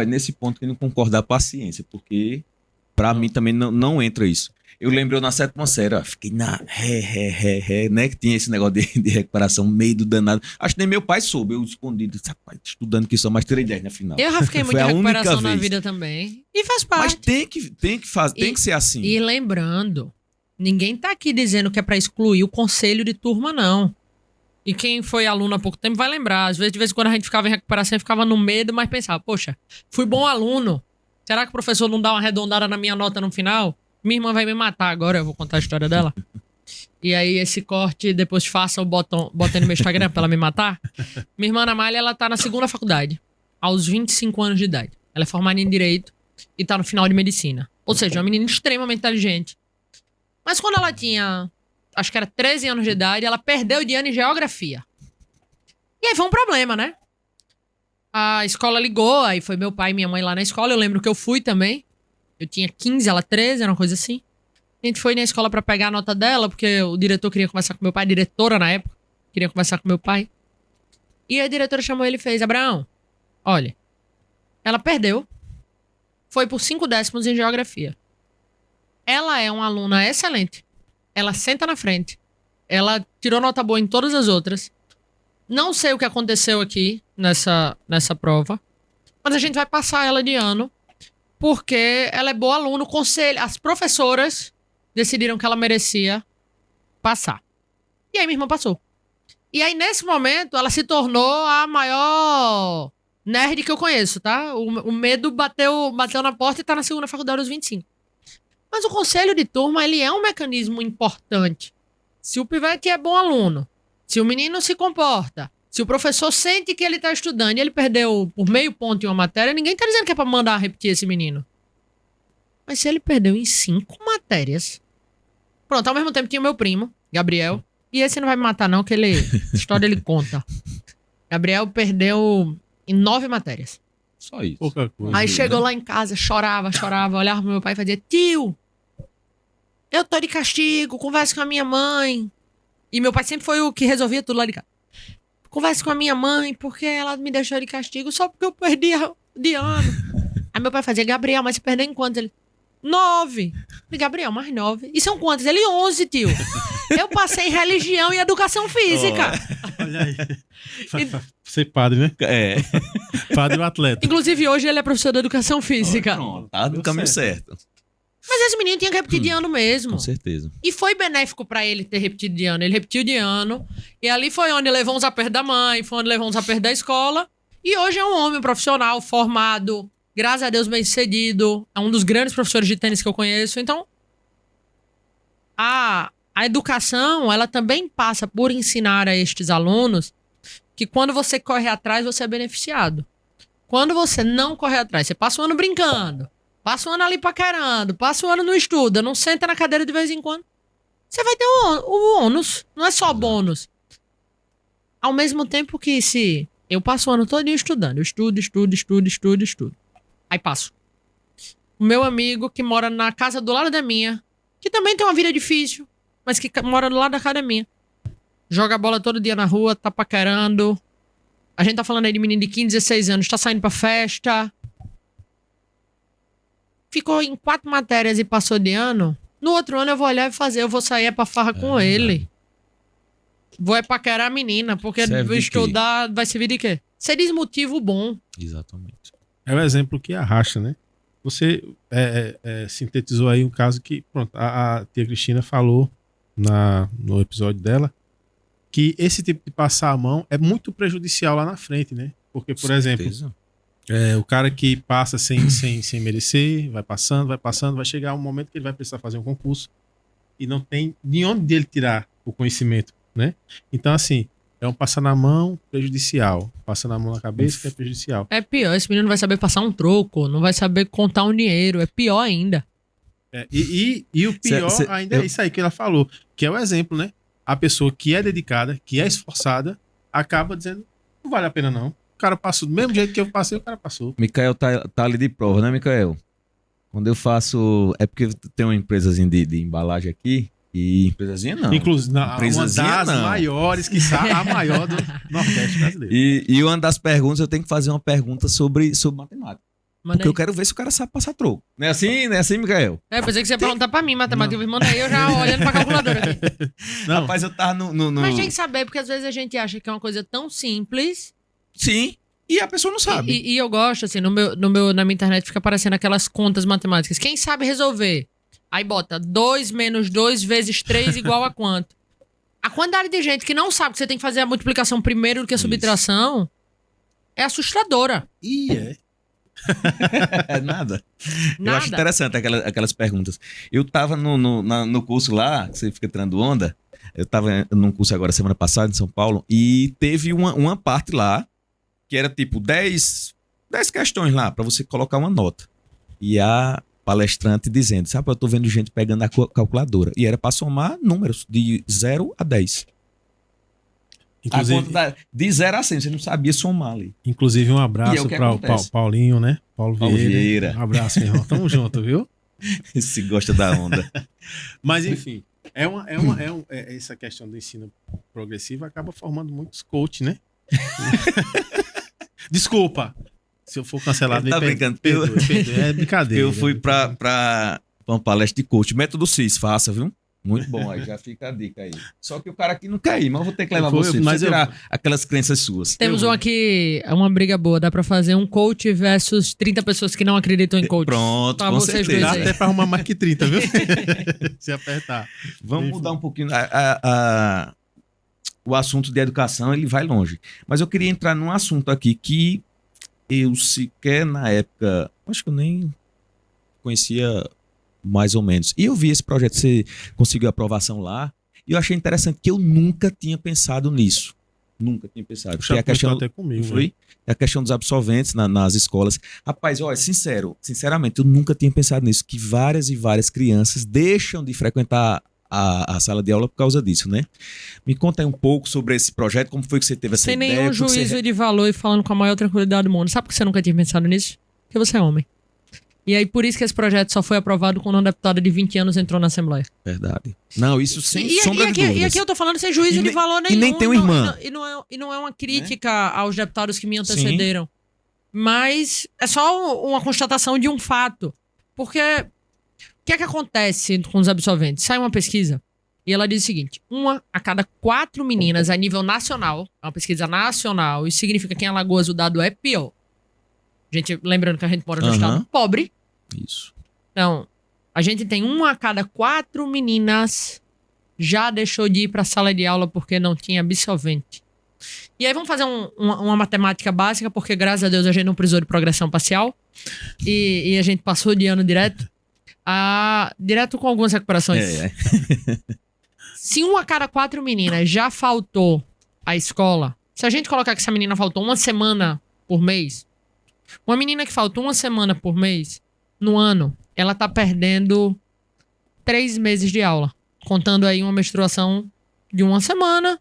Nesse ponto, quem não concordar, paciência, porque pra mim também não entra isso. Eu lembro na 7ª série, fiquei na né? Que tinha esse negócio de recuperação meio do danado. Acho que nem meu pai soube, eu escondido, estudando que só mais tirei 10 na final. Eu já fiquei muito Foi de a única recuperação na vez. vida também. E faz parte. Mas tem que ser assim. E lembrando, ninguém tá aqui dizendo que é pra excluir o conselho de turma, não. E quem foi aluno há pouco tempo vai lembrar. Às vezes, de vez em quando a gente ficava em recuperação e ficava no medo, mas pensava, poxa, fui bom aluno. Será que o professor não dá uma arredondada na minha nota no final? Minha irmã vai me matar agora, eu vou contar a história dela. E aí esse corte, depois faça o botão no meu Instagram pra ela me matar. Minha irmã Ana Malha, ela tá na 2ª faculdade, aos 25 anos de idade. Ela é formada em Direito e tá no final de Medicina. Ou seja, uma menina extremamente inteligente. Mas quando ela tinha, acho que era 13 anos de idade, ela perdeu de ano em Geografia. E aí foi um problema, né? A escola ligou, aí foi meu pai e minha mãe lá na escola. Eu lembro que eu fui também. Eu tinha 15, ela 13, era uma coisa assim. A gente foi na escola pra pegar a nota dela, porque o diretor queria conversar com meu pai, a diretora na época, queria conversar com meu pai. E a diretora chamou ele e fez, Abraão, olha, ela perdeu, foi por 5 décimos em Geografia. Ela é uma aluna excelente, ela senta na frente, ela tirou nota boa em todas as outras. Não sei o que aconteceu aqui nessa prova, mas a gente vai passar ela de ano, porque ela é boa aluna. O conselho, as professoras decidiram que ela merecia passar. E aí minha irmã passou. E aí, nesse momento, ela se tornou a maior nerd que eu conheço, tá? O medo bateu na porta e tá na 2ª faculdade aos 25. Mas o conselho de turma, ele é um mecanismo importante. Se o pivete é bom aluno, se o menino se comporta, se o professor sente que ele tá estudando e ele perdeu por meio ponto em uma matéria, ninguém tá dizendo que é pra mandar repetir esse menino. Mas se ele perdeu em 5 matérias... Pronto, ao mesmo tempo tinha o meu primo, Gabriel. E esse não vai me matar não, que ele... história ele conta. Gabriel perdeu em 9 matérias. Só isso. Pouca coisa. Aí chegou lá em casa, chorava, olhava pro meu pai e fazia, tio, eu tô de castigo, conversa com a minha mãe. E meu pai sempre foi o que resolvia tudo lá de casa. Conversa com a minha mãe, porque ela me deixou de castigo só porque eu perdi de ano. Aí meu pai fazia, Gabriel, mas você perdeu em quantos? Ele, 9. E Gabriel, mais 9. E são quantos? Ele, 11, tio. Eu passei em religião e educação física. Olha aí. Ser padre, né? É. Padre ou atleta. Inclusive, hoje ele é professor de educação física. Pronto, tá no caminho certo. Mas esse menino tinha que repetir de ano mesmo. Com certeza. E foi benéfico pra ele ter repetido de ano. Ele repetiu de ano. E ali foi onde levou uns apertos da mãe, foi onde levou uns apertos da escola. E hoje é um homem profissional, formado, graças a Deus bem sucedido. É um dos grandes professores de tênis que eu conheço. Então, a educação, ela também passa por ensinar a estes alunos que quando você corre atrás, você é beneficiado. Quando você não corre atrás, você passa o ano brincando, passa o ano ali paquerando, passa o ano no estudo, não senta na cadeira de vez em quando, você vai ter o ônus, não é só bônus. Ao mesmo tempo que se eu passo o ano todo estudando, eu estudo. Aí passo. O meu amigo que mora na casa do lado da minha, que também tem uma vida difícil, mas que mora do lado da casa da minha, joga bola todo dia na rua, tá paquerando. A gente tá falando aí de menino de 15, 16 anos, tá saindo pra festa. Ficou em 4 matérias e passou de ano. No outro ano eu vou olhar e fazer, eu vou sair pra farra com ele. Vou paquerar a menina, porque Serve de estudar vai servir de quê? Você diz motivo bom. Exatamente. É o exemplo que arrasta, né? Você sintetizou aí um caso que, pronto, a tia Cristina falou no episódio dela, que esse tipo de passar a mão é muito prejudicial lá na frente, né? Porque, por exemplo, o cara que passa sem merecer, vai passando, vai chegar um momento que ele vai precisar fazer um concurso e não tem de onde ele tirar o conhecimento, né? Então, assim, é um passar na mão prejudicial. Passa na mão na cabeça que é prejudicial. É pior, esse menino não vai saber passar um troco, não vai saber contar um dinheiro, é pior ainda. E o pior ainda é isso aí que ela falou, que é o exemplo, né? A pessoa que é dedicada, que é esforçada, acaba dizendo, não vale a pena não. O cara passou do mesmo jeito que eu passei, o cara passou. Mikael tá ali de prova, né, Mikael? Quando eu faço... É porque tem uma empresazinha de embalagem aqui, e empresazinha não. Inclusive, uma das maiores, que a maior do Nordeste brasileiro. E uma das perguntas, eu tenho que fazer uma pergunta sobre matemática. Manda Porque aí. eu quero ver se o cara sabe passar troco. Não é assim, Mikael? Pensei que você ia perguntar pra mim, matemática. Manda aí, eu já olhando pra calculadora aqui. Não. Rapaz, eu tava no... Mas tem que saber, porque às vezes a gente acha que é uma coisa tão simples. Sim, e a pessoa não sabe. E eu gosto, assim, na minha internet fica aparecendo aquelas contas matemáticas. Quem sabe resolver? Aí bota 2 menos 2 vezes 3 igual a quanto? A quantidade de gente que não sabe que você tem que fazer a multiplicação primeiro do que a subtração é assustadora. Nada. Eu acho interessante aquelas perguntas. Eu tava no curso lá, que você fica tirando onda. Eu tava num curso agora, semana passada, em São Paulo, e teve uma parte lá, que era tipo 10 questões lá, pra você colocar uma nota. E a palestrante dizendo, sabe, eu tô vendo gente pegando a calculadora. E era pra somar números de 0 a 10. Inclusive, A conta de 0 a 100, você não sabia somar ali. Inclusive, um abraço para o Paulinho, né? Paulo Vieira. Um abraço, meu irmão. Tamo junto, viu? Se gosta da onda. Mas, enfim, essa questão do ensino progressivo acaba formando muitos coach, né? Desculpa. Se eu for cancelado, tá brincando. perdoe, é brincadeira. Eu fui pra uma palestra de coach. Método CIS, faça, viu? Muito bom, aí já fica a dica aí. Só que o cara aqui não quer ir, mas eu vou ter que levar você pra tirar aquelas crenças suas. Temos aqui, uma briga boa, dá pra fazer um coach versus 30 pessoas que não acreditam em coach. Pronto, pra com vocês certeza. dois aí. Dá até pra arrumar mais que 30, viu? Se apertar. Vamos mudar um pouquinho. O assunto de educação, ele vai longe. Mas eu queria entrar num assunto aqui que eu sequer na época, acho que eu nem conhecia mais ou menos. E eu vi esse projeto, você conseguiu aprovação lá, e eu achei interessante que eu nunca tinha pensado nisso. Nunca tinha pensado. Já a questão até comigo, foi? Né? É a questão dos absolventes nas escolas. Rapaz, olha, sinceramente, eu nunca tinha pensado nisso, que várias e várias crianças deixam de frequentar a sala de aula por causa disso, né? Me conta aí um pouco sobre esse projeto, como foi que você teve essa Sem ideia? nenhum juízo de valor e falando com a maior tranquilidade do mundo. Sabe por que você nunca tinha pensado nisso? Porque você é homem. E aí, por isso que esse projeto só foi aprovado quando uma deputada de 20 anos entrou na Assembleia. Verdade. Não, isso sem E sombra de dúvidas. E aqui eu tô falando sem juízo de valor nenhum. E nem tem uma irmã. E não é uma crítica aos deputados que me antecederam. Mas é só uma constatação de um fato. Porque o que é que acontece com os absolventes? Sai uma pesquisa e ela diz o seguinte: 1 a cada 4 meninas a nível nacional, é uma pesquisa nacional, isso significa que em Alagoas o dado é pior. Gente, lembrando que a gente mora no estado pobre. Isso. Então, a gente tem 1 a cada 4 meninas já deixou de ir para a sala de aula porque não tinha absolvente. E aí vamos fazer uma matemática básica, porque graças a Deus a gente não precisou de progressão parcial. E a gente passou de ano direto. Direto com algumas recuperações. Se 1 a cada 4 meninas já faltou à escola, se a gente colocar que essa menina faltou 1 semana por mês, uma menina que faltou 1 semana por mês, no ano, ela tá perdendo 3 meses de aula. contando aí uma menstruação de uma semana,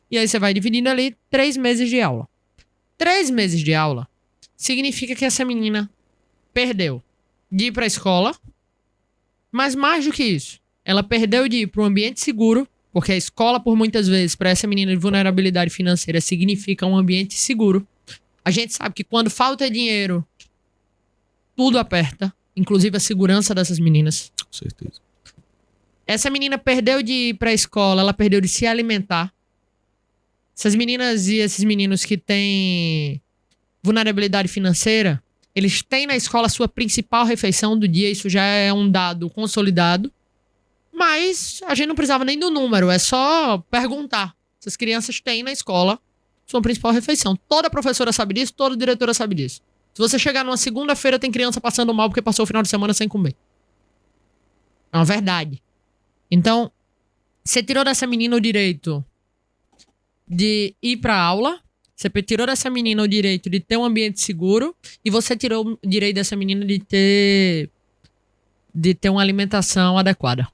e aí você vai dividindo ali 3 meses de aula. 3 meses de aula significa que essa menina perdeu de ir pra escola, mas mais do que isso, ela perdeu de ir para um ambiente seguro, porque a escola, por muitas vezes, para essa menina de vulnerabilidade financeira, significa um ambiente seguro. A gente sabe que quando falta dinheiro, tudo aperta, inclusive a segurança dessas meninas. Com certeza. Essa menina perdeu de ir pra escola, ela perdeu de se alimentar. Essas meninas e esses meninos que têm vulnerabilidade financeira, eles têm na escola a sua principal refeição do dia, isso já é um dado consolidado. Mas a gente não precisava nem do número, é só perguntar. Essas crianças têm na escola sua principal refeição. Toda professora sabe disso, toda diretora sabe disso. Se você chegar numa segunda-feira, tem criança passando mal porque passou o final de semana sem comer. É uma verdade. Então, você tirou dessa menina o direito de ir pra aula, você tirou dessa menina o direito de ter um ambiente seguro, e você tirou o direito dessa menina de ter uma alimentação adequada.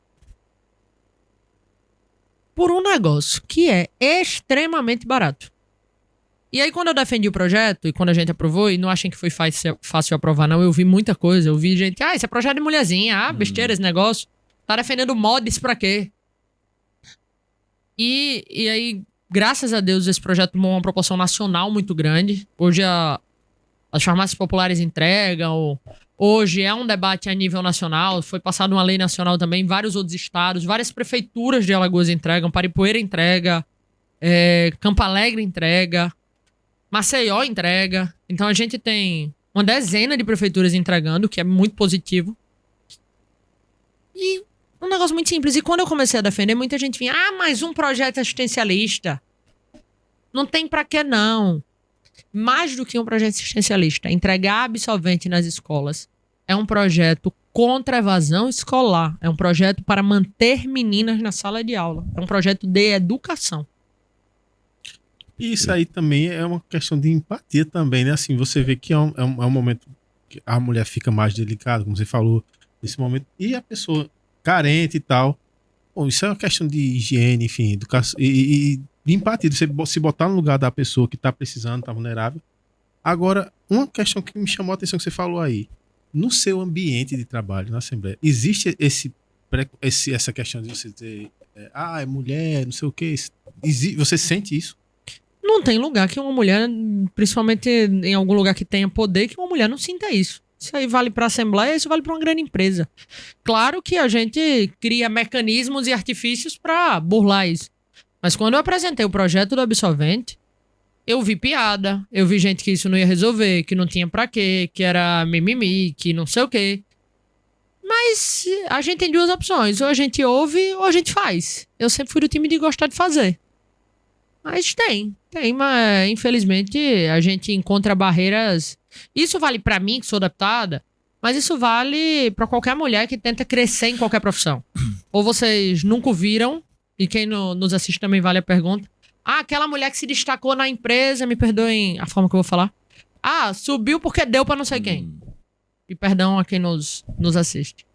Por um negócio que é extremamente barato. E aí, quando eu defendi o projeto, e quando a gente aprovou, e não achem que foi fácil aprovar, não, eu vi muita coisa. Eu vi gente, esse é projeto de mulherzinha, besteira esse negócio. Tá defendendo mods pra quê? E aí, graças a Deus, esse projeto tomou uma proporção nacional muito grande. Hoje as farmácias populares entregam. Hoje é um debate a nível nacional. Foi passada uma lei nacional também. Vários outros estados, várias prefeituras de Alagoas entregam. Paripoeira entrega. Campo Alegre entrega. Maceió entrega. Então a gente tem uma dezena de prefeituras entregando, que é muito positivo. E um negócio muito simples. E quando eu comecei a defender, muita gente vinha, mais um projeto assistencialista. Não tem pra quê, não. Mais do que um projeto assistencialista, entregar absolvente nas escolas é um projeto contra a evasão escolar. É um projeto para manter meninas na sala de aula. É um projeto de educação. E isso aí também é uma questão de empatia também, né? Assim, você vê que é um momento que a mulher fica mais delicada, como você falou, nesse momento, e a pessoa carente e tal. Bom, isso é uma questão de higiene, enfim, educação e de empatia, de você se botar no lugar da pessoa que tá precisando, tá vulnerável. Agora, uma questão que me chamou a atenção que você falou aí, no seu ambiente de trabalho, na Assembleia, existe essa questão de você dizer, é mulher, não sei o quê, você sente isso? Não tem lugar que uma mulher, principalmente em algum lugar que tenha poder, que uma mulher não sinta isso. Isso aí vale para a Assembleia, isso vale para uma grande empresa. Claro que a gente cria mecanismos e artifícios para burlar isso. Mas quando eu apresentei o projeto do absolvente, eu vi piada, eu vi gente que isso não ia resolver, que não tinha pra quê, que era mimimi, que não sei o quê. Mas a gente tem duas opções, ou a gente ouve ou a gente faz. Eu sempre fui do time de gostar de fazer. Mas mas infelizmente a gente encontra barreiras. Isso vale pra mim, que sou deputada, mas isso vale pra qualquer mulher que tenta crescer em qualquer profissão. Ou vocês nunca viram, e quem nos assiste também vale a pergunta. Aquela mulher que se destacou na empresa, me perdoem a forma que eu vou falar. Subiu porque deu pra não sei quem. E perdão a quem nos assiste.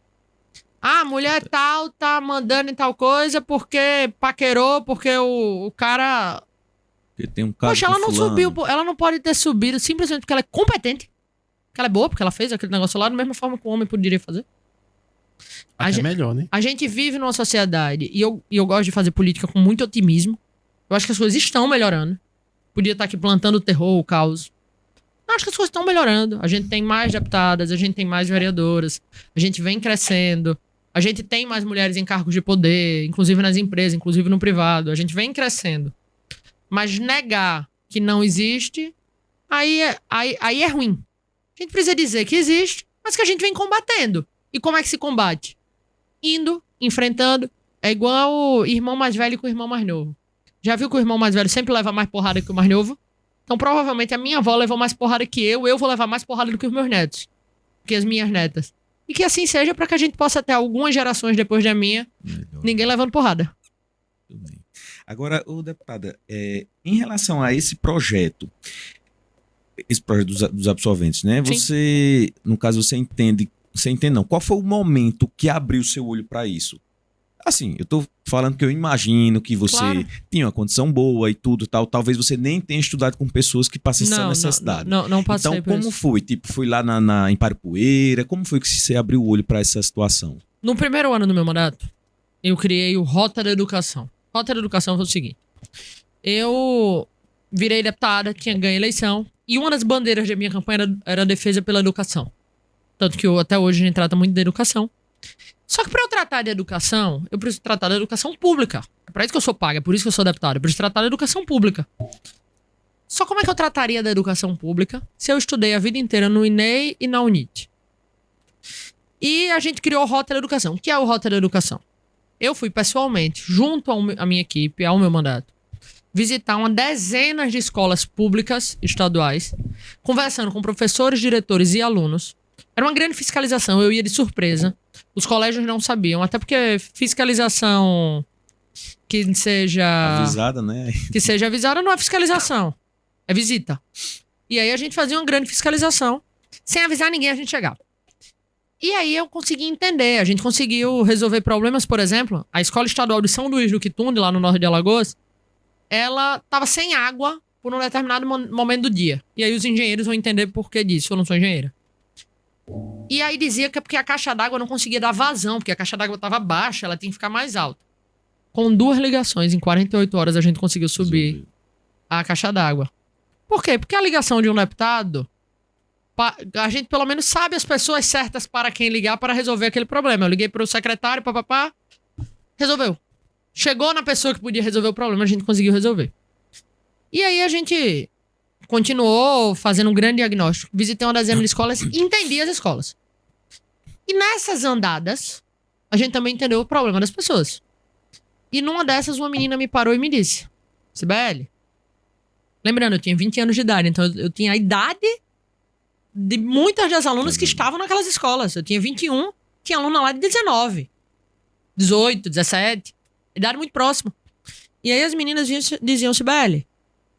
Mulher tal tá mandando em tal coisa porque paquerou, porque o cara... Porque tem um cara. Poxa, ela não fulano. subiu, ela não pode ter subido simplesmente porque ela é competente. Porque ela é boa, porque ela fez aquele negócio lá da mesma forma que o homem poderia fazer. Até melhor, né? A gente vive numa sociedade, e eu gosto de fazer política com muito otimismo. Eu acho que as coisas estão melhorando. Podia estar aqui plantando o terror, o caos. Eu acho que as coisas estão melhorando. A gente tem mais deputadas, a gente tem mais vereadoras, a gente vem crescendo, a gente tem mais mulheres em cargos de poder, inclusive nas empresas, inclusive no privado. A gente vem crescendo. Mas negar que não existe, aí é ruim. A gente precisa dizer que existe, mas que a gente vem combatendo. E como é que se combate? Indo, enfrentando. É igual o irmão mais velho com o irmão mais novo. Já viu que o irmão mais velho sempre leva mais porrada que o mais novo? Então, provavelmente, a minha avó levou mais porrada que eu vou levar mais porrada do que os meus netos. Que as minhas netas. E que assim seja para que a gente possa ter algumas gerações depois da minha, ninguém levando porrada. Tudo bem. Agora, deputada, em relação a esse projeto dos absolventes, né? Sim. Você, no caso, você entende não, qual foi o momento que abriu seu olho para isso? Assim, eu tô falando que eu imagino que você Claro. tinha uma condição boa e tudo tal. Talvez você nem tenha estudado com pessoas que passam essa necessidade. Não passei Então, por como isso. foi? Tipo, foi lá em Paripueira? Como foi que você abriu o olho pra essa situação? No primeiro ano do meu mandato, eu criei o Rota da Educação. Rota da Educação foi o seguinte. Eu virei deputada, tinha ganho a eleição, e uma das bandeiras da minha campanha era a defesa pela educação. Tanto que até hoje a gente trata muito da educação. Só que para eu tratar de educação, eu preciso tratar da educação pública. É para isso que eu sou paga, é por isso que eu sou deputada. Eu preciso tratar da educação pública. Só como é que eu trataria da educação pública se eu estudei a vida inteira no INEI e na UNIT? E a gente criou o Rota da Educação. O que é o Rota da Educação? Eu fui pessoalmente, junto à minha equipe, ao meu mandato, visitar uma dezena de escolas públicas estaduais, conversando com professores, diretores e alunos. Era uma grande fiscalização, eu ia de surpresa. Os colégios não sabiam, até porque fiscalização que seja Avisada, né? que seja avisada não é fiscalização, é visita. E aí a gente fazia uma grande fiscalização, sem avisar ninguém a gente chegava. E aí eu consegui entender, a gente conseguiu resolver problemas, por exemplo, a Escola Estadual de São Luís do Quitunde, lá no norte de Alagoas, ela estava sem água por um determinado momento do dia. E aí os engenheiros vão entender por que disso, eu não sou engenheira. E aí dizia que é porque a caixa d'água não conseguia dar vazão, porque a caixa d'água estava baixa, ela tinha que ficar mais alta. Com 2 ligações, em 48 horas, a gente conseguiu subir a caixa d'água. Por quê? Porque a ligação de um deputado, a gente pelo menos sabe as pessoas certas para quem ligar para resolver aquele problema. Eu liguei para o secretário, papapá, resolveu. Chegou na pessoa que podia resolver o problema, a gente conseguiu resolver. E aí a gente continuou fazendo um grande diagnóstico. Visitei uma dezena de escolas e entendi as escolas. E nessas andadas, a gente também entendeu o problema das pessoas. E numa dessas, uma menina me parou e me disse: Sibeli, lembrando, eu tinha 20 anos de idade, então eu tinha a idade de muitas das alunas que estavam naquelas escolas. Eu tinha 21, tinha aluna lá de 19, 18, 17, idade muito próxima. E aí as meninas diziam: Sibeli,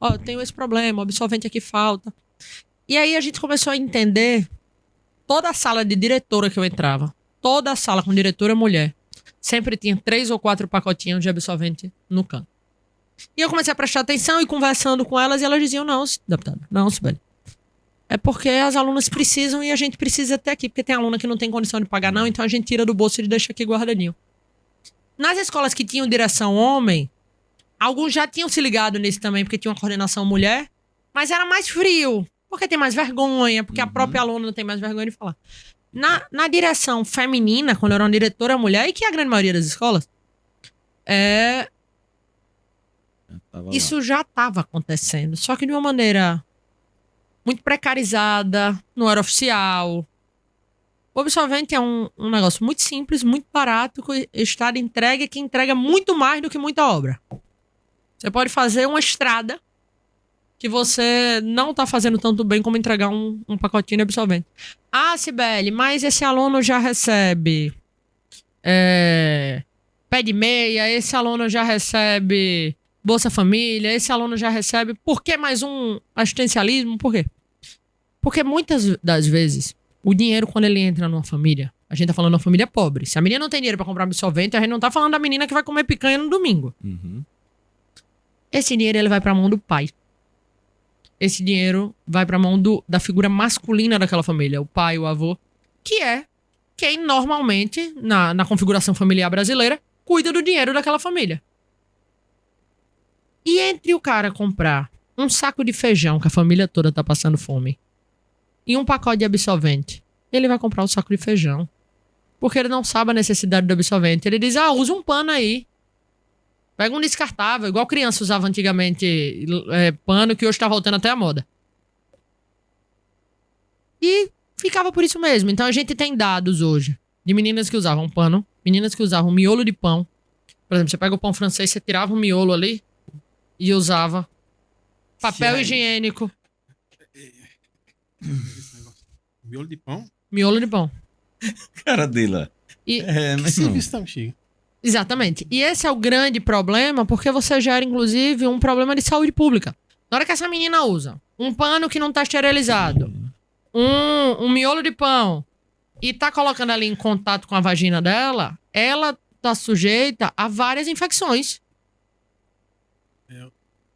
ó, eu tenho esse problema, o absolvente aqui falta. E aí a gente começou a entender toda a sala de diretora que eu entrava, toda a sala com diretora mulher, sempre tinha 3 ou 4 pacotinhos de absolvente no canto. E eu comecei a prestar atenção e conversando com elas, e elas diziam: não, deputada, não, Sibeli. É porque as alunas precisam e a gente precisa ter aqui, porque tem aluna que não tem condição de pagar não, então a gente tira do bolso e deixa aqui guardadinho. Nas escolas que tinham direção homem, alguns já tinham se ligado nisso também, porque tinha uma coordenação mulher, mas era mais frio, porque tem mais vergonha, porque a própria aluna tem mais vergonha de falar. Na direção feminina, quando eu era uma diretora mulher, e que é a grande maioria das escolas, isso já estava acontecendo, só que de uma maneira muito precarizada, não era oficial. O absolvente é um negócio muito simples, muito barato, que o Estado entrega, que entrega muito mais do que muita obra. Você pode fazer uma estrada que você não está fazendo tanto bem como entregar um pacotinho de absolvente. Ah, Sibeli, mas esse aluno já recebe pé de meia, esse aluno já recebe Bolsa Família, esse aluno já recebe... Por que mais um assistencialismo? Por quê? Porque muitas das vezes, o dinheiro, quando ele entra numa família, a gente tá falando de uma família pobre. Se a menina não tem dinheiro para comprar absolvente, a gente não tá falando da menina que vai comer picanha no domingo. Uhum. Esse dinheiro, ele vai pra mão do pai. Esse dinheiro vai pra mão da figura masculina daquela família, o pai, o avô, que é quem normalmente, na configuração familiar brasileira, cuida do dinheiro daquela família. E entre o cara comprar um saco de feijão, que a família toda tá passando fome, e um pacote de absolvente, ele vai comprar o saco de feijão. Porque ele não sabe a necessidade do absolvente. Ele diz: usa um pano aí. Pega um descartável, igual criança usava antigamente pano, que hoje tá voltando até a moda. E ficava por isso mesmo. Então a gente tem dados hoje de meninas que usavam pano, meninas que usavam miolo de pão. Por exemplo, você pega o pão francês, você tirava um miolo ali e usava papel higiênico. Miolo de pão? Miolo de pão. Cara dele lá. E, Meu irmão. Serviço tá bexiga. exatamente. E esse é o grande problema, porque você gera, inclusive, um problema de saúde pública. Na hora que essa menina usa um pano que não tá esterilizado, um miolo de pão, e tá colocando ali em contato com a vagina dela, ela tá sujeita a várias infecções.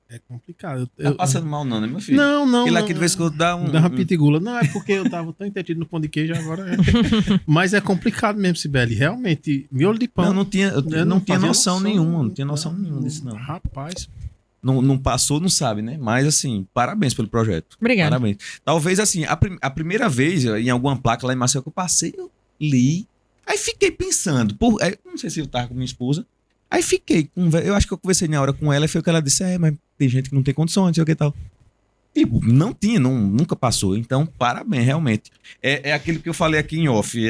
É complicado. Tá passando mal não, né, meu filho? Não. Porque lá não, que de vez em quando dá Dá uma pitigula. Não, é porque eu tava tão entendido no pão de queijo agora. Mas é complicado mesmo, Sibeli. Realmente, miolo de pão. Não, não tinha, eu não tinha fazia noção nenhuma. Não tinha noção nenhuma disso, não. Rapaz. Não passou, não sabe, né? Mas, assim, parabéns pelo projeto. Obrigado. Parabéns. Talvez, assim, a primeira vez, em alguma placa lá em Maceió que eu passei, eu li. Aí fiquei pensando. Não sei se eu tava com minha esposa. Aí fiquei. Eu acho que eu conversei na hora com ela e foi o que ela disse: mas tem gente que não tem condições, não sei o que e tal. Tipo, não tinha, nunca passou. Então, parabéns, realmente. É aquilo que eu falei aqui em off.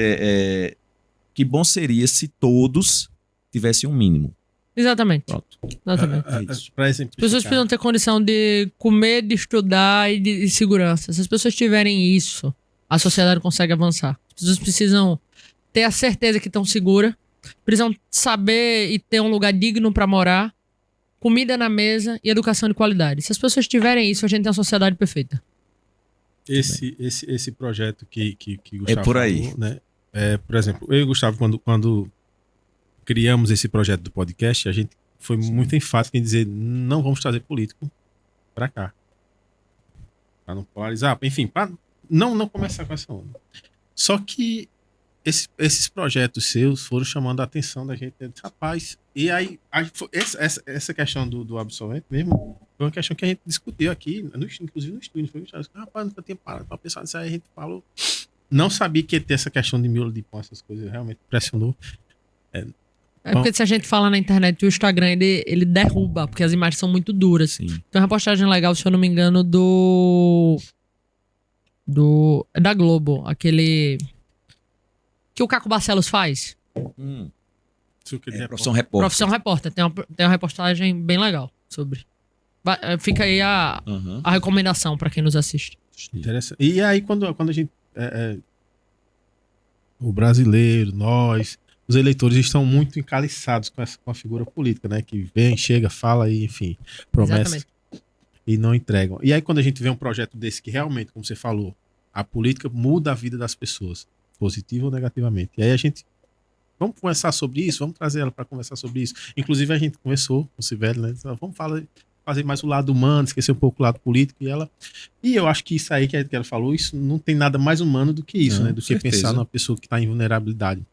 Que bom seria se todos tivessem um mínimo. Exatamente. Pronto. Exatamente. É isso. Pra As pessoas exemplificar. precisam ter condição de comer, de estudar e de segurança. Se as pessoas tiverem isso, a sociedade consegue avançar. As pessoas precisam ter a certeza que estão seguras, precisam saber e ter um lugar digno para morar, comida na mesa e educação de qualidade. Se as pessoas tiverem isso, a gente tem uma sociedade perfeita. Esse projeto que Gustavo por aí. falou, né? Por exemplo, eu e o Gustavo, quando criamos esse projeto do podcast, a gente foi muito enfático em dizer: não vamos trazer político pra cá. Pra não polarizar, enfim, pra não começar com essa onda. Só que esses projetos seus foram chamando a atenção da gente. Rapaz, e aí essa questão do absolvente mesmo foi uma questão que a gente discutiu aqui, inclusive no estúdio. Foi, rapaz, nunca tinha parado pra pensar nisso. Aí a gente falou. Não sabia que ia ter essa questão de miolo de pão, essas coisas, realmente impressionou. É porque se a gente fala na internet, o Instagram ele derruba, porque as imagens são muito duras. Sim. Tem uma reportagem legal, se eu não me engano, é da Globo, aquele que o Caco Barcelos faz. Profissão repórter. Profissão Repórter. Tem uma reportagem bem legal sobre. Fica aí a recomendação pra quem nos assiste. Interessante. E aí, quando a gente. O brasileiro, nós, os eleitores estão muito encaliçados com a figura política, né? Que vem, chega, fala e, enfim, promessa. Exatamente. E não entregam. E aí, quando a gente vê um projeto desse que realmente, como você falou, a política muda a vida das pessoas, positivo ou negativamente. E aí a gente. Vamos conversar sobre isso, vamos trazer ela para conversar sobre isso. Inclusive, a gente conversou com o Sibeli, né? Vamos fazer mais o lado humano, esquecer um pouco o lado político. E eu acho que isso aí que ela falou, isso não tem nada mais humano do que isso, Não, né? Do que certeza. pensar numa pessoa que está em vulnerabilidade.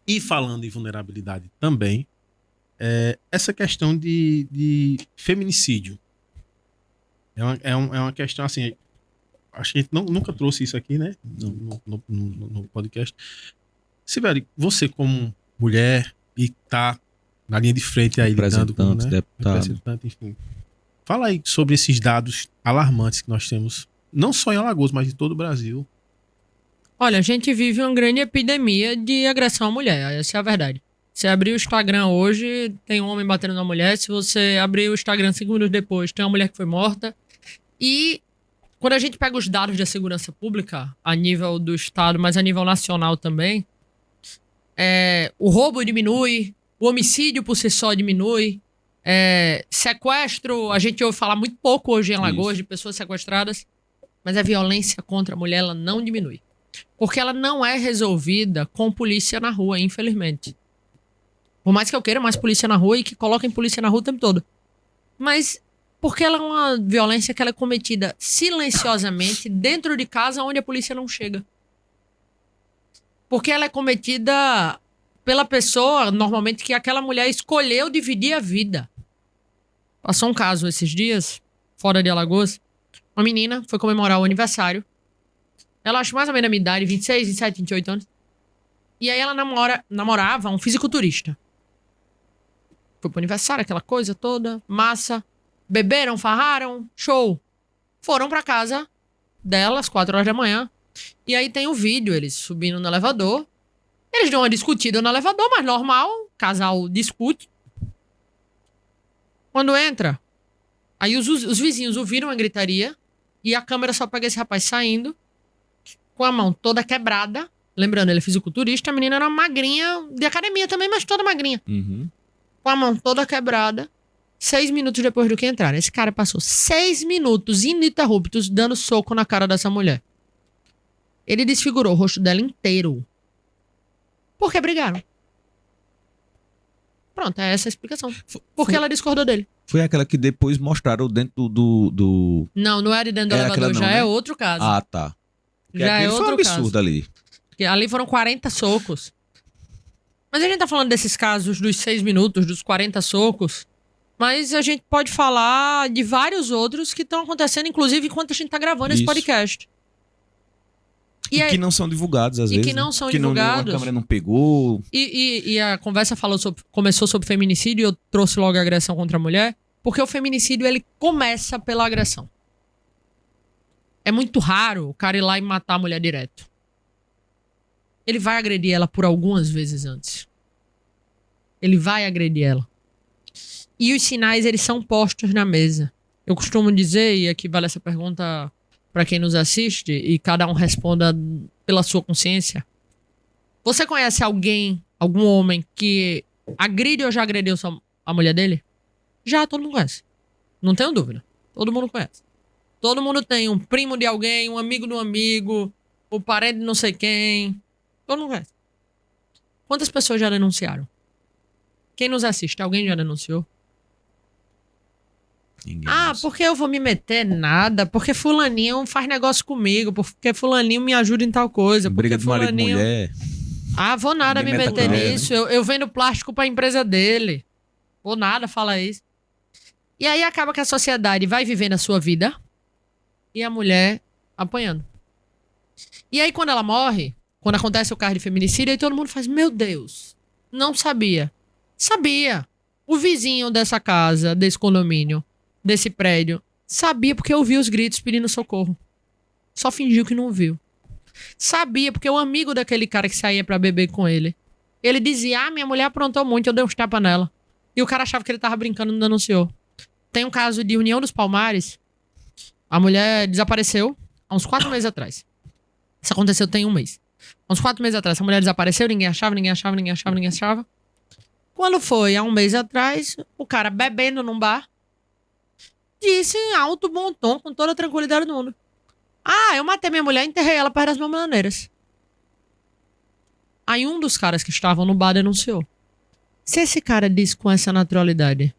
E falando em vulnerabilidade também, essa questão de feminicídio. É uma questão assim. Acho que a gente nunca trouxe isso aqui, né? No podcast. Sibeli, você como mulher e tá na linha de frente aí lidando com, Representante, né? deputado. Representante, enfim. Fala aí sobre esses dados alarmantes que nós temos, não só em Alagoas, mas em todo o Brasil. Olha, a gente vive uma grande epidemia de agressão à mulher, essa é a verdade. Você abrir o Instagram hoje, tem um homem batendo na mulher. Se você abrir o Instagram 5 minutos depois, tem uma mulher que foi morta. E quando a gente pega os dados da segurança pública, a nível do estado, mas a nível nacional também, o roubo diminui, o homicídio por si só diminui, sequestro, a gente ouve falar muito pouco hoje em Alagoas Isso. de pessoas sequestradas, mas a violência contra a mulher ela não diminui. Porque ela não é resolvida com polícia na rua, infelizmente. Por mais que eu queira mais polícia na rua e que coloquem polícia na rua o tempo todo. Mas porque ela é uma violência que ela é cometida silenciosamente dentro de casa onde a polícia não chega. Porque ela é cometida pela pessoa, normalmente, que aquela mulher escolheu dividir a vida. Passou um caso esses dias, fora de Alagoas. Uma menina foi comemorar o aniversário. Ela acho mais ou menos a minha idade, 26, 27, 28 anos. E aí ela namorava um fisiculturista. Foi pro aniversário, aquela coisa toda, massa. Beberam, farraram, show. Foram pra casa dela às 4 horas da manhã. E aí tem o vídeo, eles subindo no elevador. Eles dão uma discutida no elevador, mas normal, casal discute. Quando entra, aí os vizinhos ouviram a gritaria e a câmera só pega esse rapaz saindo com a mão toda quebrada. Lembrando, ele é fisiculturista, a menina era magrinha, de academia também, mas toda magrinha. Uhum. Com a mão toda quebrada, 6 minutos depois do que entraram. Esse cara passou 6 minutos ininterruptos dando soco na cara dessa mulher. Ele desfigurou o rosto dela inteiro. Porque brigaram. Pronto, é essa a explicação. Por que ela discordou dele? Foi aquela que depois mostraram dentro do... Não, não era dentro do É elevador, aquela não, já né? é outro caso. Ah, tá. Porque Já é aquele foi um outro absurdo caso. ali. Porque ali foram 40 socos. Mas a gente tá falando desses casos dos 6 minutos, dos 40 socos. Mas a gente pode falar de vários outros que estão acontecendo, inclusive enquanto a gente tá gravando esse Isso. podcast. E aí- que não são divulgados, às e vezes. que não né? são que divulgados. a câmera não pegou. E a conversa começou sobre feminicídio e eu trouxe logo a agressão contra a mulher, porque o feminicídio ele começa pela agressão. É muito raro o cara ir lá e matar a mulher direto. Ele vai agredir ela por algumas vezes antes. Ele vai agredir ela. E os sinais, eles são postos na mesa. Eu costumo dizer, e aqui vale essa pergunta para quem nos assiste, e cada um responda pela sua consciência. Você conhece alguém, algum homem que agride ou já agrediu a mulher dele? Já, todo mundo conhece. Não tenho dúvida. Todo mundo conhece. Todo mundo tem um primo de alguém, um amigo de um amigo, o parente de não sei quem. Todo mundo conhece. Quantas pessoas já denunciaram? Quem nos assiste, alguém já denunciou? Ninguém Ah, mais. porque eu vou me meter nada? Porque fulaninho faz negócio comigo, porque fulaninho me ajuda em tal coisa. Briga porque de marido e fulaninho... mulher. Ah, vou nada Ninguém me mete a meter colher, nisso. Eu vendo plástico pra empresa dele. Vou nada falar isso. E aí acaba que a sociedade vai vivendo a sua vida e a mulher apanhando. E aí quando ela morre, quando acontece o caso de feminicídio, aí todo mundo faz, meu Deus, não sabia. Sabia. O vizinho dessa casa, desse condomínio, desse prédio, sabia porque ouviu os gritos pedindo socorro. Só fingiu que não viu. Sabia porque o amigo daquele cara que saía pra beber com ele, ele dizia, minha mulher aprontou muito, eu dei uns tapas nela. E o cara achava que ele tava brincando e não denunciou. Tem um caso de União dos Palmares. A mulher desapareceu há uns 4 meses atrás. Isso aconteceu tem 1 mês. Há uns 4 meses atrás, a mulher desapareceu, ninguém achava. Quando foi há 1 mês atrás, o cara bebendo num bar, disse em alto bom tom, com toda a tranquilidade do mundo. Ah, eu matei minha mulher e enterrei ela perto das banaaneiras. Aí um dos caras que estavam no bar denunciou. Se esse cara disse com essa naturalidade,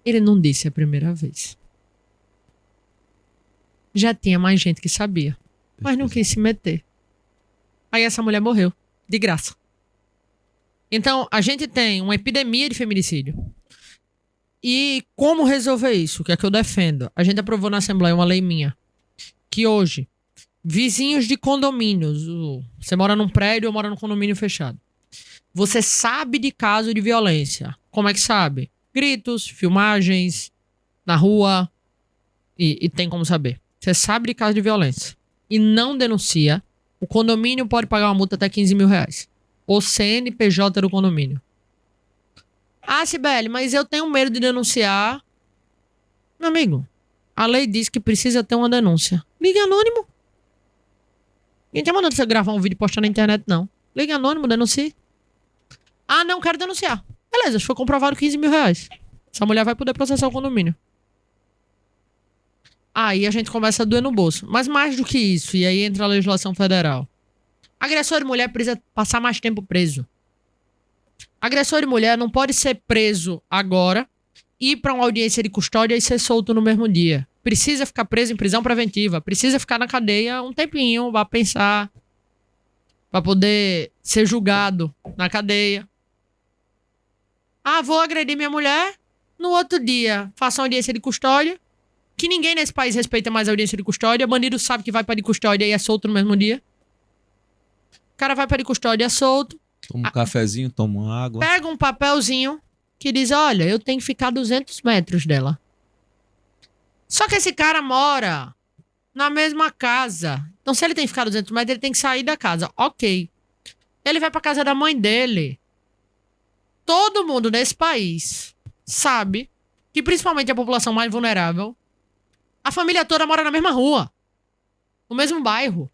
ele não disse a primeira vez. Já tinha mais gente que sabia, mas não quis se meter. Aí essa mulher morreu, de graça. Então, a gente tem uma epidemia de feminicídio. E como resolver isso? Que é que eu defendo. A gente aprovou na Assembleia uma lei minha. Que hoje, vizinhos de condomínios, você mora num prédio ou mora num condomínio fechado. Você sabe de caso de violência. Como é que sabe? Gritos, filmagens, na rua. E tem como saber. Você sabe de caso de violência e não denuncia, o condomínio pode pagar uma multa até 15 mil reais. O CNPJ do condomínio. Ah, Cibele, mas eu tenho medo de denunciar. Meu amigo, a lei diz que precisa ter uma denúncia. Ligue anônimo. Ninguém tá mandando você gravar um vídeo e postar na internet, não. Ligue anônimo, denuncie. Ah, não quero denunciar. Beleza, foi comprovado 15 mil reais. Essa mulher vai poder processar o condomínio. Aí a gente começa a doer no bolso. Mas mais do que isso, e aí entra a legislação federal. Agressor de mulher precisa passar mais tempo preso. Agressor de mulher não pode ser preso agora, ir pra uma audiência de custódia e ser solto no mesmo dia. Precisa ficar preso em prisão preventiva. Precisa ficar na cadeia um tempinho, pra pensar. Pra poder ser julgado na cadeia. Ah, vou agredir minha mulher. No outro dia, faço uma audiência de custódia. Que ninguém nesse país respeita mais a audiência de custódia. Bandido sabe que vai pra de custódia e é solto no mesmo dia. O cara vai pra de custódia e é solto. Toma um cafezinho, toma uma água. Pega um papelzinho que diz, olha, eu tenho que ficar 200 metros dela. Só que esse cara mora na mesma casa. Então se ele tem que ficar 200 metros, ele tem que sair da casa. Ok. Ele vai pra casa da mãe dele. Todo mundo nesse país sabe que principalmente a população mais vulnerável, a família toda mora na mesma rua. No mesmo bairro.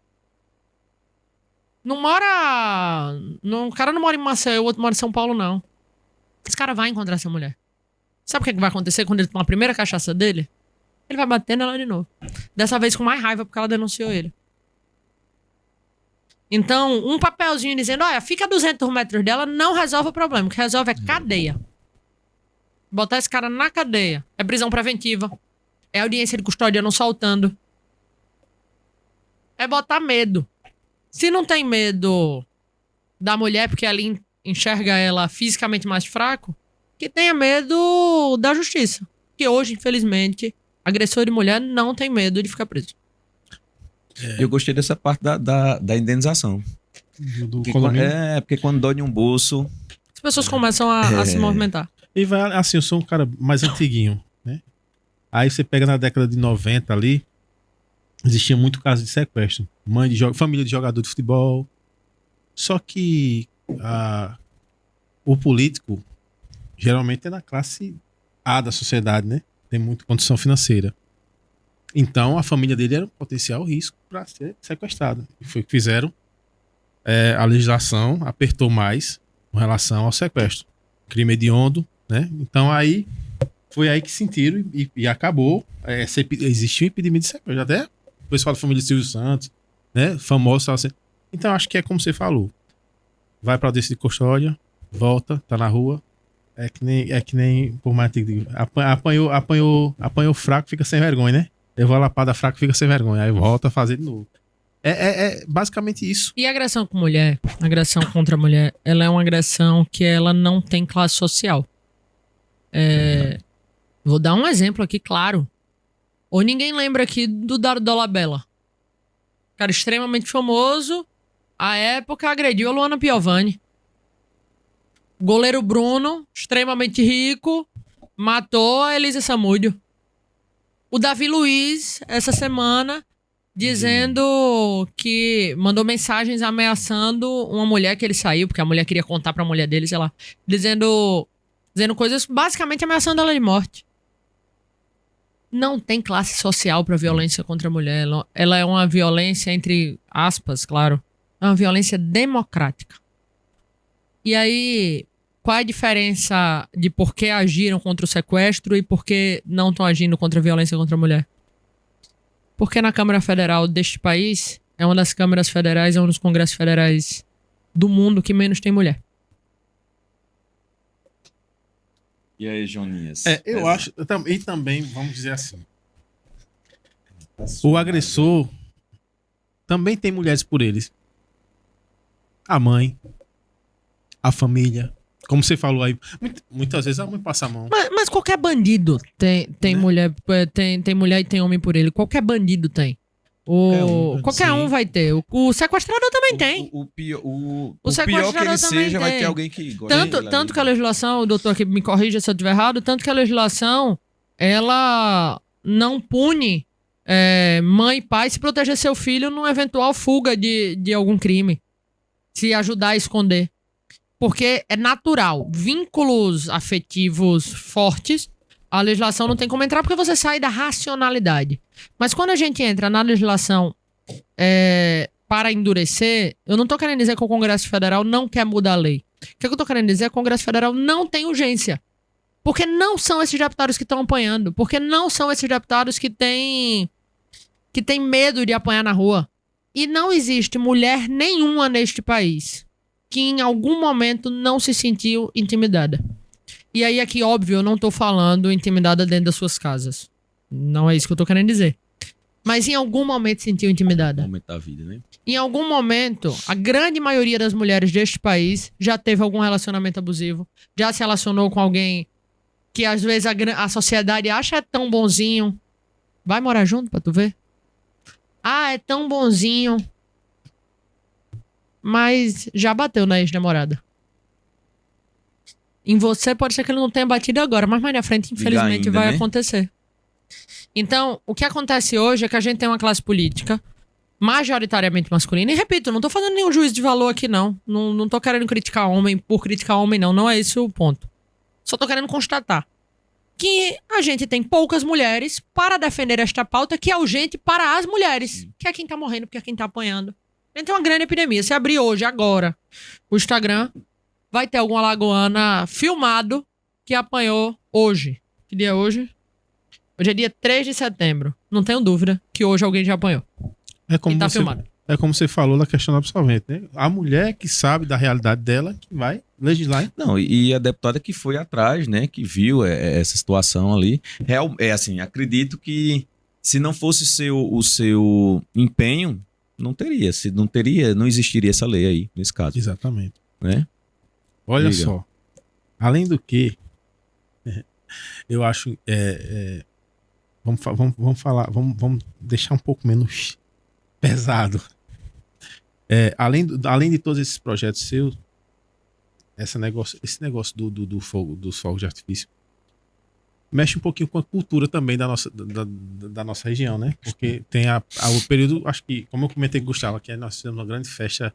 Não mora... O cara não mora em Maceió, o outro mora em São Paulo, não. Esse cara vai encontrar essa mulher. Sabe o que vai acontecer quando ele tomar a primeira cachaça dele? Ele vai bater nela de novo. Dessa vez com mais raiva, porque ela denunciou ele. Então, um papelzinho dizendo, olha, fica a 200 metros dela, não resolve o problema. O que resolve é cadeia. Botar esse cara na cadeia. É prisão preventiva. É audiência de custódia não soltando. É botar medo. Se não tem medo da mulher, porque ela enxerga ela fisicamente mais fraco, que tenha medo da justiça. Que hoje, infelizmente, agressor de mulher não tem medo de ficar preso. Eu gostei dessa parte da indenização. Do condomínio. Porque quando dói em um bolso... As pessoas começam a se movimentar. E vai assim, eu sou um cara mais antiguinho, né? Aí você pega na década de 90 ali, existia muito caso de sequestro. Família de jogador de futebol. Só que o político geralmente é da classe A da sociedade, né? Tem muita condição financeira. Então a família dele era um potencial risco para ser sequestrada. E foi o que fizeram. A legislação apertou mais com relação ao sequestro. Crime hediondo, né? Então aí foi aí que sentiram e acabou. Existiu um impedimento de sequestro. Até o pessoal da família de Silvio Santos, né? Famoso. Assim. Então acho que é como você falou. Vai para a audiência de custódia, volta, tá na rua. É que nem por mais que apanhou fraco, fica sem vergonha, né? Eu vou lapada fraco, fica sem vergonha. Aí volta a fazer de novo. É basicamente isso. E a agressão com mulher, a agressão contra a mulher, ela é uma agressão que ela não tem classe social. Vou dar um exemplo aqui, claro. Ou ninguém lembra aqui do Dado Dolabella. Cara extremamente famoso. À época agrediu a Luana Piovani. Goleiro Bruno, extremamente rico, matou a Elisa Samúdio. O Davi Luiz, essa semana, dizendo que mandou mensagens ameaçando uma mulher que ele saiu, porque a mulher queria contar pra mulher dele, sei lá, dizendo coisas, basicamente ameaçando ela de morte. Não tem classe social pra violência contra a mulher. Ela é uma violência, entre aspas, claro, é uma violência democrática. E aí, qual é a diferença de por que agiram contra o sequestro e por que não estão agindo contra a violência contra a mulher? Porque na Câmara Federal deste país, é uma das câmaras federais, é um dos congressos federais do mundo que menos tem mulher. E aí, Joninhas? Eu acho... E também, vamos dizer assim, o agressor também tem mulheres por eles. A mãe, a família, como você falou aí, muitas vezes a mãe passa a mão. Mas qualquer bandido tem mulher, tem mulher e tem homem por ele. Qualquer bandido tem. Qualquer um vai ter. O sequestrador também tem. O pior sequestrador que ele também seja, vai tem. ter alguém que gosta Tanto que a legislação, o doutor aqui me corrija se eu estiver errado, tanto que a legislação, ela não pune mãe e pai se proteger seu filho numa eventual fuga de algum crime. Se ajudar a esconder. Porque é natural. Vínculos afetivos fortes, a legislação não tem como entrar porque você sai da racionalidade. Mas quando a gente entra na legislação para endurecer, eu não tô querendo dizer que o Congresso Federal não quer mudar a lei. O que eu tô querendo dizer é que o Congresso Federal não tem urgência. Porque não são esses deputados que estão apanhando. Porque não são esses deputados que têm medo de apanhar na rua. E não existe mulher nenhuma neste país que em algum momento não se sentiu intimidada. E aí aqui, óbvio, eu não tô falando intimidada dentro das suas casas. Não é isso que eu tô querendo dizer. Mas em algum momento se sentiu intimidada. Momento da vida, né? Em algum momento, a grande maioria das mulheres deste país já teve algum relacionamento abusivo, já se relacionou com alguém que às vezes a sociedade acha tão bonzinho. Vai morar junto pra tu ver? É tão bonzinho. Mas já bateu na ex-namorada. Em você pode ser que ele não tenha batido agora, mas mais na frente, infelizmente, ainda, vai né? acontecer. Então, o que acontece hoje é que a gente tem uma classe política majoritariamente masculina. E repito, não tô fazendo nenhum juízo de valor aqui, não. Não tô querendo criticar homem por criticar homem, não. Não é esse o ponto. Só tô querendo constatar que a gente tem poucas mulheres para defender esta pauta que é urgente para as mulheres. Que é quem tá morrendo, porque é quem tá apanhando. A gente tem uma grande epidemia. Se abrir hoje, agora, o Instagram, vai ter alguma alagoana filmado que apanhou hoje. Que dia é hoje? Hoje é dia 3 de setembro. Não tenho dúvida que hoje alguém já apanhou. É como E tá você, filmado. É como você falou da questão do absolvente, né? A mulher que sabe da realidade dela que vai legislar. Não, e a deputada que foi atrás, né, que viu essa situação ali, assim, acredito que se não fosse o seu empenho, não existiria essa lei aí, nesse caso, Exatamente. né? Olha Diga. só. Além do que, eu acho. Vamos falar. Vamos deixar um pouco menos pesado. Além de todos esses projetos seus, esse negócio do fogo, dos fogos de artifício, mexe um pouquinho com a cultura também da nossa região, né? Porque tem o período, acho que, como eu comentei com o Gustavo, que nós fizemos uma grande festa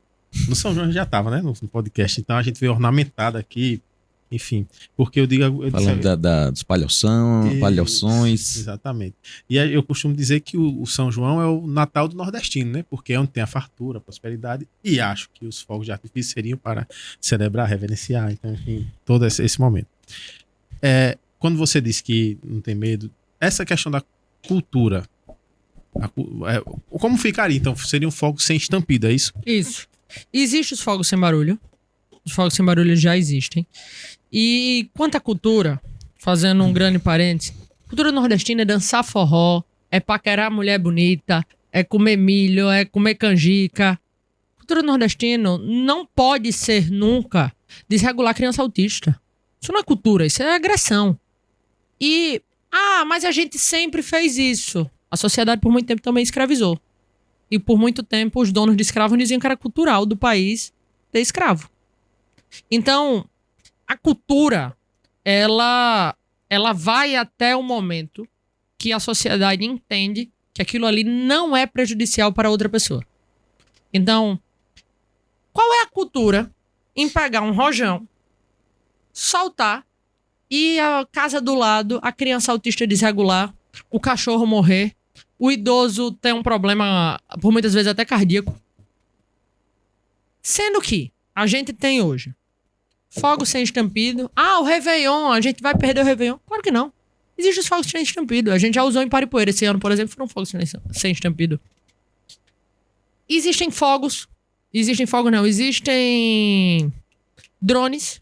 no São João, já estava, né? No podcast. Então a gente veio ornamentada aqui, enfim. Porque eu digo. Falando dos palhações. Exatamente. E aí eu costumo dizer que o São João é o Natal do nordestino, né? Porque é onde tem a fartura, a prosperidade. E acho que os fogos de artifício seriam para celebrar, reverenciar. Então, enfim, todo esse momento. Quando você disse que não tem medo, essa questão da cultura, como ficaria? Então, seriam fogos sem estampida, é isso? Isso. Existem os fogos sem barulho. Os fogos sem barulho já existem. E quanto à cultura, fazendo um grande parênteses, cultura nordestina é dançar forró, é paquerar mulher bonita, é comer milho, é comer canjica. Cultura nordestina não pode ser nunca desregular criança autista. Isso não é cultura, isso é agressão. Mas a gente sempre fez isso. A sociedade por muito tempo também escravizou. E por muito tempo os donos de escravos diziam que era cultural do país ter escravo. Então, a cultura, ela vai até o momento que a sociedade entende que aquilo ali não é prejudicial para outra pessoa. Então, qual é a cultura em pegar um rojão, soltar, e a casa do lado, a criança autista desregular, o cachorro morrer, o idoso tem um problema, por muitas vezes até cardíaco. Sendo que a gente tem hoje fogos sem estampido. O Réveillon, a gente vai perder o Réveillon? Claro que não. Existem os fogos sem estampido. A gente já usou em Paripoeira esse ano, por exemplo, foram fogos sem estampido. Existem drones.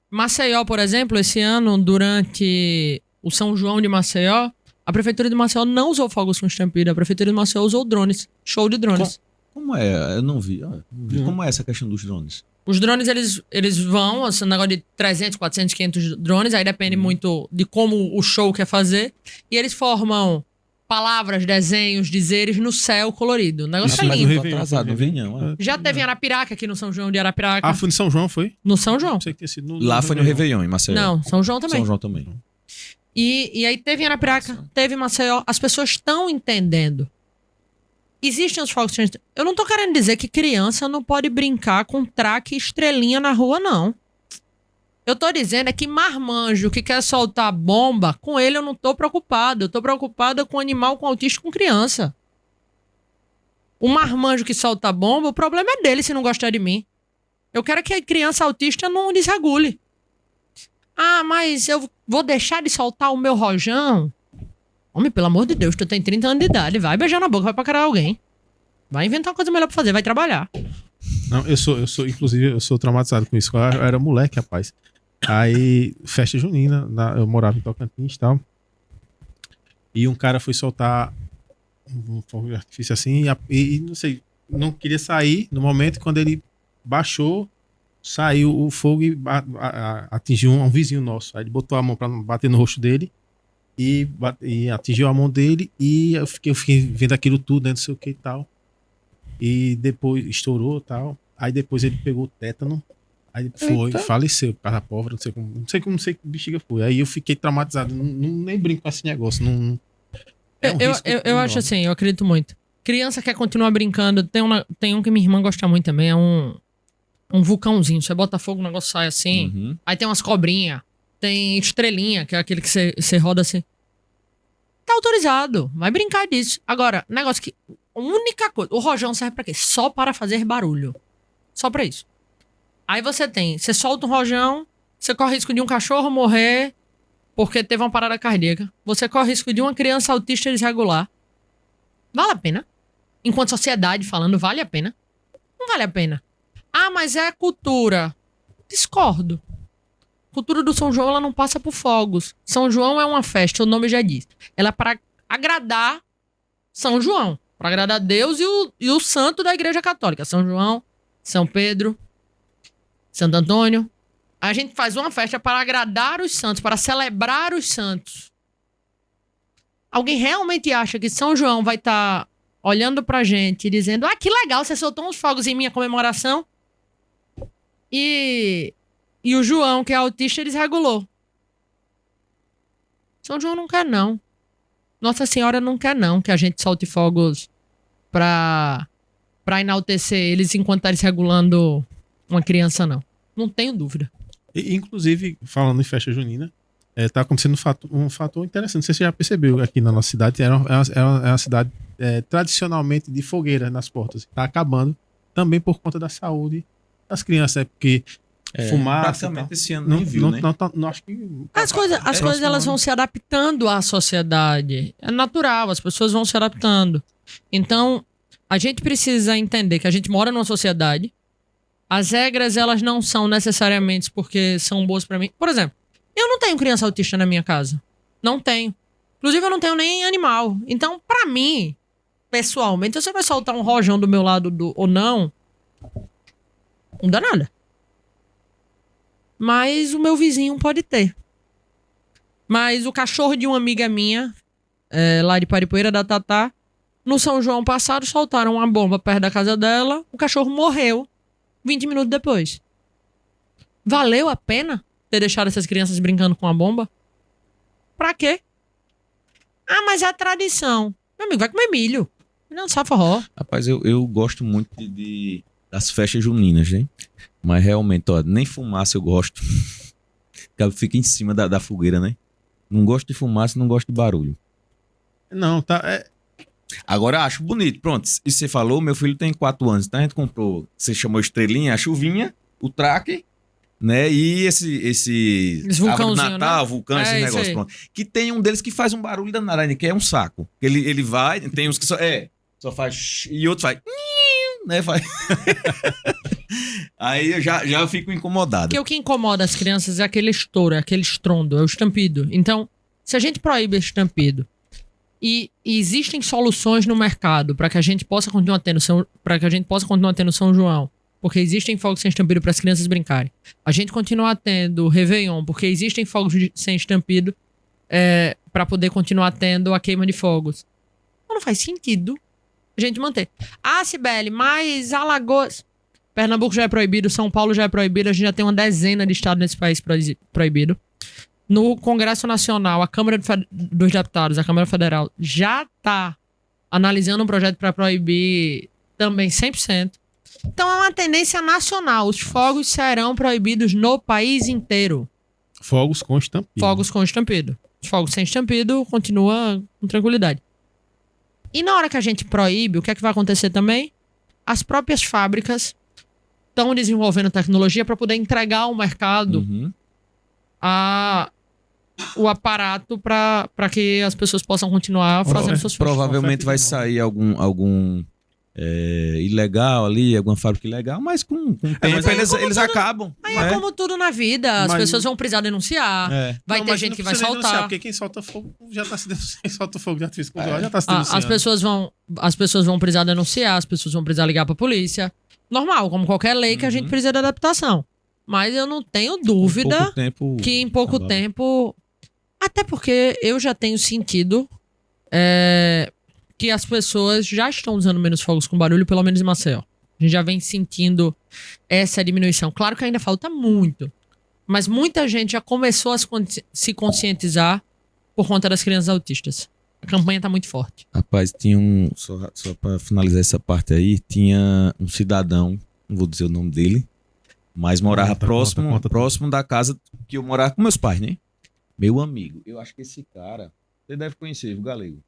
Maceió, por exemplo, esse ano, durante o São João de Maceió, a Prefeitura de Maceió não usou fogos com estampido. A Prefeitura de Maceió usou drones. Show de drones. Como é? Eu não vi. Como é essa questão dos drones? Os drones, eles vão, assim, um negócio de 300, 400, 500 drones, aí depende muito de como o show quer fazer, e eles formam palavras, desenhos, dizeres no céu colorido. O negócio é lindo. Atrasado, não vi não. Já teve em Arapiraca, aqui no São João de Arapiraca. Foi no São João, foi? No São João. Não sei que ter sido Lá foi no Réveillon, em Maceió. Não, São João também. São João também. E aí teve em Arapiraca, teve em Maceió. As pessoas estão entendendo. Existem os fogos. Eu não tô querendo dizer que criança não pode brincar com traque e estrelinha na rua, não. Eu tô dizendo é que marmanjo que quer soltar bomba, com ele eu não tô preocupado. Eu tô preocupado com animal, com autista, com criança. O marmanjo que solta bomba, o problema é dele se não gostar de mim. Eu quero que a criança autista não desregule. Mas eu vou deixar de soltar o meu rojão? Homem, pelo amor de Deus, tu tem 30 anos de idade. Vai beijar na boca, vai pra caralho alguém. Vai inventar uma coisa melhor pra fazer, vai trabalhar. Não, inclusive, eu sou traumatizado com isso. Eu era moleque, rapaz. Aí, festa junina, eu morava em Tocantins e tal. E um cara foi soltar um fogo de artifício assim, e não sei, não queria sair no momento quando ele baixou, saiu o fogo e atingiu um vizinho nosso. Aí ele botou a mão pra bater no rosto dele. E atingiu a mão dele e eu fiquei vendo aquilo tudo, né, não sei o que e tal. E depois estourou e tal. Aí depois ele pegou o tétano. Aí faleceu, cara pobre, não sei que bexiga foi. Aí eu fiquei traumatizado, nem brinco com esse negócio. Eu acho assim, eu acredito muito. Criança quer continuar brincando. Tem um que minha irmã gosta muito também, é um vulcãozinho. Você bota fogo, o negócio sai assim. Uhum. Aí tem umas cobrinhas. Tem estrelinha, que é aquele que você roda assim. Tá autorizado. Vai brincar disso. Agora, negócio que... A única coisa... O rojão serve pra quê? Só para fazer barulho. Só pra isso. Aí você solta um rojão, você corre risco de um cachorro morrer porque teve uma parada cardíaca. Você corre risco de uma criança autista desregular. Vale a pena? enquanto sociedade falando, vale a pena? Não vale a pena. Ah, mas é cultura. Discordo. A cultura do São João, ela não passa por fogos. São João é uma festa, o nome já diz. Ela é para agradar São João. Para agradar Deus e o santo da Igreja Católica. São João, São Pedro, Santo Antônio. A gente faz uma festa para agradar os santos, para celebrar os santos. Alguém realmente acha que São João vai estar olhando pra gente e dizendo: ah, que legal, você soltou uns fogos em minha comemoração? E o João, que é autista, desregulou. São João não quer, não. Nossa Senhora não quer, não, que a gente solte fogos pra enaltecer eles enquanto tá desregulando uma criança, não. Não tenho dúvida. E, inclusive, falando em festa junina, tá acontecendo um fator interessante. Não sei se você já percebeu aqui na nossa cidade. É uma cidade tradicionalmente de fogueira nas portas. Tá acabando também por conta da saúde das crianças. Porque fumaça. Praticamente esse ano nem viu, né? Não, acho que As coisas elas vão se adaptando à sociedade. É natural, as pessoas vão se adaptando. Então, a gente precisa entender que a gente mora numa sociedade. As regras, elas não são necessariamente porque são boas pra mim. Por exemplo, eu não tenho criança autista na minha casa. Não tenho. Inclusive, eu não tenho nem animal. Então, pra mim, pessoalmente, você vai soltar um rojão do meu lado ou não dá nada. Mas o meu vizinho pode ter. Mas o cachorro de uma amiga minha, lá de Paripoeira da Tatá, no São João passado, soltaram uma bomba perto da casa dela. O cachorro morreu 20 minutos depois. Valeu a pena ter deixado essas crianças brincando com a bomba? Pra quê? Ah, mas é a tradição. Meu amigo, vai comer milho. Não, só forró. Rapaz, eu gosto muito das festas juninas, né? Mas realmente, ó, nem fumaça eu gosto. O cara fica em cima da fogueira, né? Não gosto de fumaça, não gosto de barulho. Não, tá. Agora acho bonito. Pronto, isso você falou, meu filho tem 4 anos. Então a gente comprou, você chamou estrelinha, a chuvinha, o traque, né? E esse árvore de Natal, né? vulcão, esse negócio. Pronto. Que tem um deles que faz um barulho danado, que é um saco. Ele vai, tem uns que só faz. E outro faz. Né? Faz. Aí eu já fico incomodado. Porque o que incomoda as crianças é aquele estouro, é aquele estrondo, é o estampido. Então, se a gente proíbe esse estampido e existem soluções no mercado para que a gente possa continuar tendo São João, porque existem fogos sem estampido para as crianças brincarem. A gente continuar tendo Réveillon, porque existem fogos sem estampido para poder continuar tendo a queima de fogos. Não faz sentido a gente manter. Ah, Cibele, mas Alagoas... Pernambuco já é proibido, São Paulo já é proibido, a gente já tem uma dezena de estados nesse país proibido. No Congresso Nacional, a Câmara dos Deputados, a Câmara Federal, já está analisando um projeto para proibir também 100%. Então é uma tendência nacional. Os fogos serão proibidos no país inteiro. Fogos com estampido. Fogos com estampido. Os fogos sem estampido continua com tranquilidade. E na hora que a gente proíbe, o que é que vai acontecer também? As próprias fábricas estão desenvolvendo tecnologia para poder entregar ao mercado o aparato para que as pessoas possam continuar fazendo suas festas. Provavelmente vai sair algum ilegal ali, alguma fábrica ilegal, mas com o tempo eles acabam. Aí é como tudo na vida, as pessoas vão precisar denunciar, vai ter gente que vai soltar. Porque quem solta fogo já tá se denunciando. Quem solta fogo de artifício já tá se denunciando. As pessoas vão precisar denunciar, as pessoas vão precisar ligar pra polícia. Normal, como qualquer lei que a gente precisa de adaptação. Mas eu não tenho dúvida que em pouco tempo... Até porque eu já tenho sentido que as pessoas já estão usando menos fogos com barulho, pelo menos em Maceió. A gente já vem sentindo essa diminuição. Claro que ainda falta muito. Mas muita gente já começou a se conscientizar por conta das crianças autistas. A campanha tá muito forte. Rapaz, tinha só pra finalizar essa parte aí, tinha um cidadão, não vou dizer o nome dele, mas morava próximo da casa que eu morava com meus pais, né? Meu amigo, eu acho que esse cara, você deve conhecer, o Galego.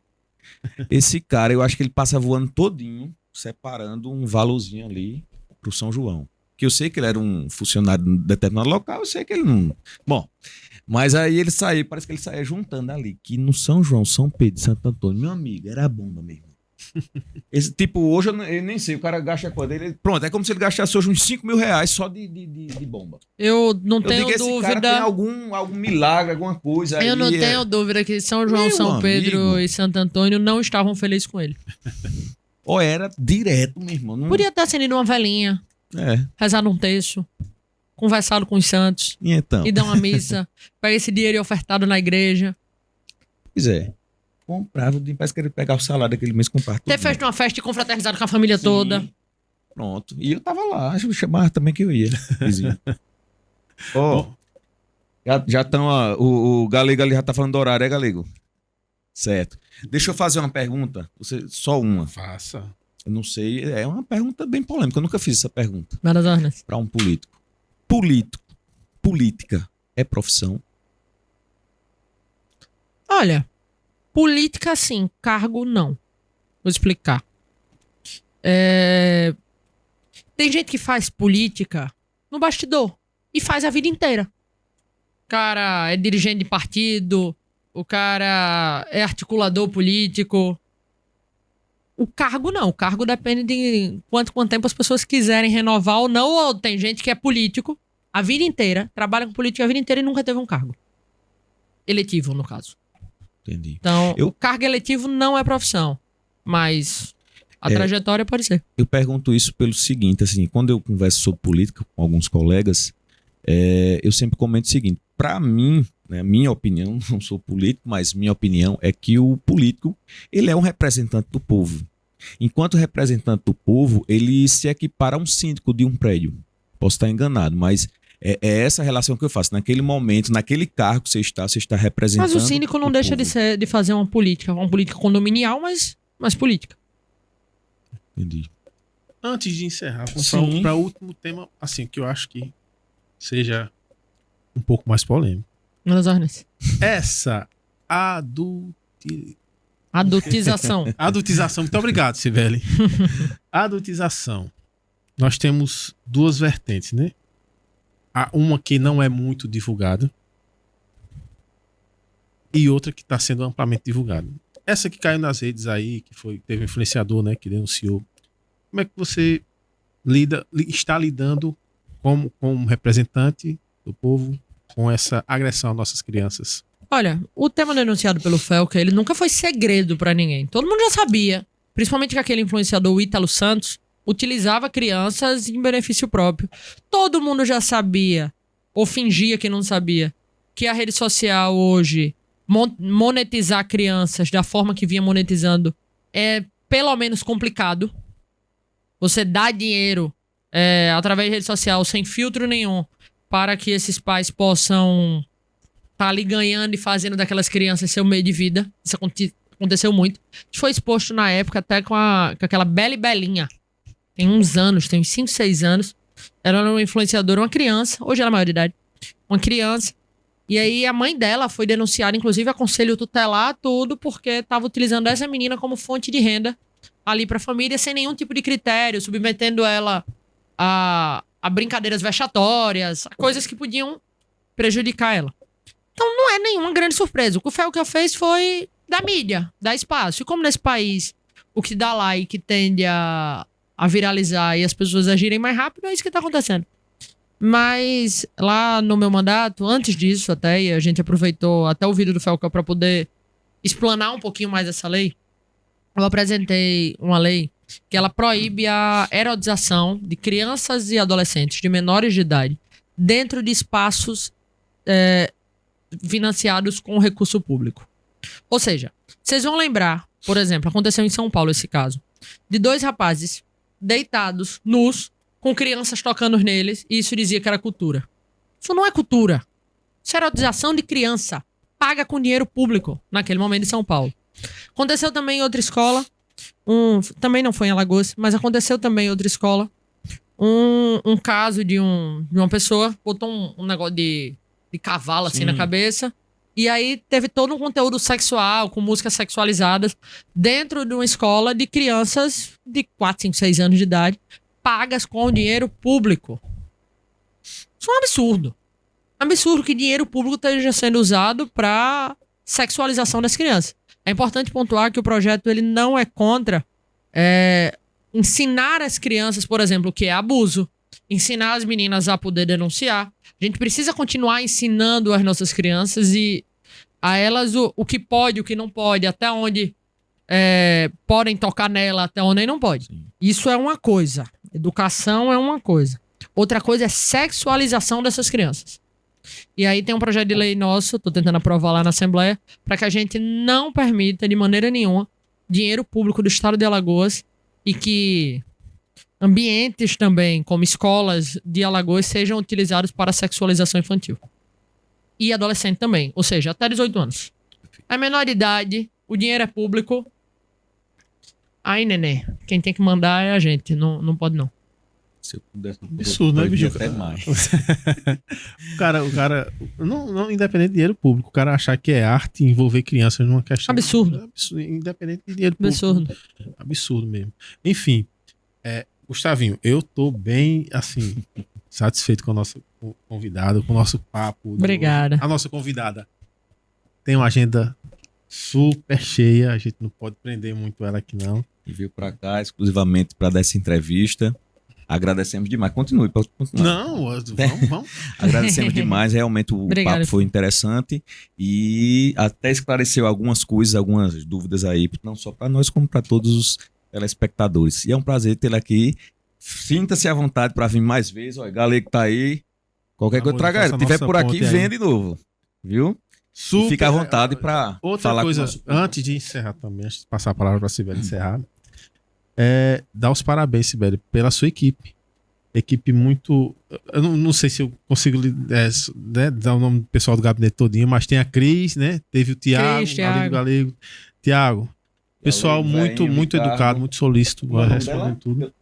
Esse cara, eu acho que ele passa voando todinho, separando um valorzinho ali pro São João. Que eu sei que ele era um funcionário de determinado local, eu sei que ele não... Bom, mas aí ele saiu, parece que ele saía juntando ali, que no São João, São Pedro, Santo Antônio, meu amigo, era bomba mesmo. Esse tipo, hoje eu nem sei, o cara gasta quanto? Pronto, é como se ele gastasse hoje uns 5 mil reais só de bomba. Eu não Eu tenho digo, esse cara tem dúvida. algum milagre, alguma coisa aí. Eu não tenho dúvida que São João, Meu São Pedro amigo. e Santo Antônio não estavam felizes com ele. Ou era direto mesmo. Não... Podia ter acendido uma velhinha, É, rezado um terço, conversado com os santos e então? e dar uma missa, pegar esse dinheiro e ofertado na igreja. Pois é. Comprava, parece que ele pegar o salário daquele mês e comprar tudo. Ter feito uma festa e confraternizado com a família Sim. toda. Pronto. E eu tava lá, eu chamava também que eu ia. Vizinho. Ó, Bom. já estão, o Galego ali já tá falando do horário, é, Galego? Certo. Deixa eu fazer uma pergunta, só uma. Faça. Eu não sei, é uma pergunta bem polêmica, eu nunca fiz essa pergunta Várias ordens. para um político. Política é profissão? Olha, política sim, cargo não. Vou explicar. Tem gente que faz política no bastidor e faz a vida inteira. O cara é dirigente de partido, o cara é articulador político. O cargo não, o cargo depende de quanto tempo as pessoas quiserem renovar ou não. Ou tem gente que é político a vida inteira, trabalha com política a vida inteira e nunca teve um cargo. Eletivo, no caso. Entendi. Então, Eu- o cargo eletivo não é profissão, mas a trajetória pode ser. Eu pergunto isso pelo seguinte, assim, quando eu converso sobre política com alguns colegas, eu sempre comento o seguinte, para mim, né, minha opinião, não sou político, mas minha opinião é que o político, ele é um representante do povo. Enquanto representante do povo, ele se equipara a um síndico de um prédio. Posso estar enganado, mas é essa relação que eu faço. Naquele momento, naquele cargo que você está representando. Mas o síndico não o deixa povo. de fazer uma política condominial, mas política. Entendi. Antes de encerrar, Sim. para o último tema, assim, que eu acho que seja um pouco mais polêmico. Menos ordens. Essa Adultização. adultização. Muito obrigado, Sibeli. Adultização. Nós temos duas vertentes, né? Há uma que não é muito divulgada e outra que está sendo amplamente divulgada. Essa que caiu nas redes aí, teve um influenciador, né, que denunciou. Como é que você está lidando como representante do povo com essa agressão às nossas crianças? Olha, o tema denunciado pelo Felca, ele nunca foi segredo pra ninguém. Todo mundo já sabia, principalmente que aquele influenciador, o Ítalo Santos, utilizava crianças em benefício próprio. Todo mundo já sabia, ou fingia que não sabia, que a rede social hoje, monetizar crianças da forma que vinha monetizando, é pelo menos complicado. Você dá dinheiro através de rede social, sem filtro nenhum, para que esses pais possam estar ali ganhando e fazendo daquelas crianças seu meio de vida. Isso aconteceu muito. Isso foi exposto na época até com aquela Bela e Belinha. Tem uns anos, tem uns 5, 6 anos. Ela era uma influenciadora, uma criança. Hoje ela é maior de idade. Uma criança. E aí a mãe dela foi denunciada, inclusive a conselho tutelar, tudo, porque estava utilizando essa menina como fonte de renda ali para a família, sem nenhum tipo de critério, submetendo ela a brincadeiras vexatórias, a coisas que podiam prejudicar ela. Então não é nenhuma grande surpresa. O que o Felca fez foi da mídia, dar espaço. E como nesse país o que dá like tende a viralizar e as pessoas agirem mais rápido, é isso que tá acontecendo. Mas lá no meu mandato, antes disso até, e a gente aproveitou até o vídeo do Felca para poder explanar um pouquinho mais essa lei, eu apresentei uma lei que ela proíbe a erotização de crianças e adolescentes de menores de idade dentro de espaços financiados com recurso público. Ou seja, vocês vão lembrar, por exemplo, aconteceu em São Paulo esse caso, de 2 rapazes deitados, nus, com crianças tocando neles, e isso dizia que era cultura. Isso não é cultura. Isso é erotização de criança, paga com dinheiro público, naquele momento em São Paulo. Aconteceu também em outra escola, também não foi em Alagoas, mas aconteceu também em outra escola, um caso de uma pessoa, botou um negócio de cavalo assim na cabeça, e aí teve todo um conteúdo sexual, com músicas sexualizadas, dentro de uma escola de crianças de 4, 5, 6 anos de idade, pagas com dinheiro público. Isso é um absurdo. Absurdo que dinheiro público esteja sendo usado para sexualização das crianças. É importante pontuar que o projeto ele não é contra ensinar as crianças, por exemplo, o que é abuso, ensinar as meninas a poder denunciar. A gente precisa continuar ensinando as nossas crianças e a elas o que pode, o que não pode, até onde podem tocar nela, até onde não pode. Sim. Isso é uma coisa. Educação é uma coisa. Outra coisa é sexualização dessas crianças. E aí tem um projeto de lei nosso, tô tentando aprovar lá na Assembleia, para que a gente não permita de maneira nenhuma dinheiro público do estado de Alagoas e que ambientes também, como escolas de Alagoas, sejam utilizados para sexualização infantil. E adolescente também, ou seja, até 18 anos. A menor idade, o dinheiro é público. Aí, nenê, quem tem que mandar é a gente, não pode não. Se eu pudesse, Absurdo, né, bicho? até mais. O cara não independente de dinheiro público, o cara achar que é arte envolver crianças numa questão. Absurdo. Independente de dinheiro público. Absurdo. Absurdo mesmo. Enfim, Gustavinho, eu tô bem, assim, satisfeito com o nosso convidado, com o nosso papo. Obrigada. A nossa convidada tem uma agenda super cheia, a gente não pode prender muito ela aqui, não. E veio pra cá exclusivamente para dar essa entrevista. Agradecemos demais. Continue, pode continuar. Não, vamos. Agradecemos demais, realmente o Obrigado. papo foi interessante e até esclareceu algumas coisas, algumas dúvidas aí, não só para nós, como para todos os telespectadores. E é um prazer tê-lo aqui. Sinta-se à vontade para vir mais vezes. Olha, Galego tá aí. Qualquer coisa, traga ele. Se tiver por aqui, venha de novo. Viu? Super. E fica à vontade para Outra falar coisa, com o nosso... antes de encerrar também, antes de passar a palavra para a Sibeli encerrar, dar os parabéns, Sibeli, pela sua equipe. Equipe muito... Eu não sei se eu consigo dar o nome do pessoal do gabinete todinho, mas tem a Cris, né? Teve o Tiago, Galego. Tiago, pessoal Galego, muito Ricardo. educado, muito solícito, Como é o nome respondendo dela? tudo.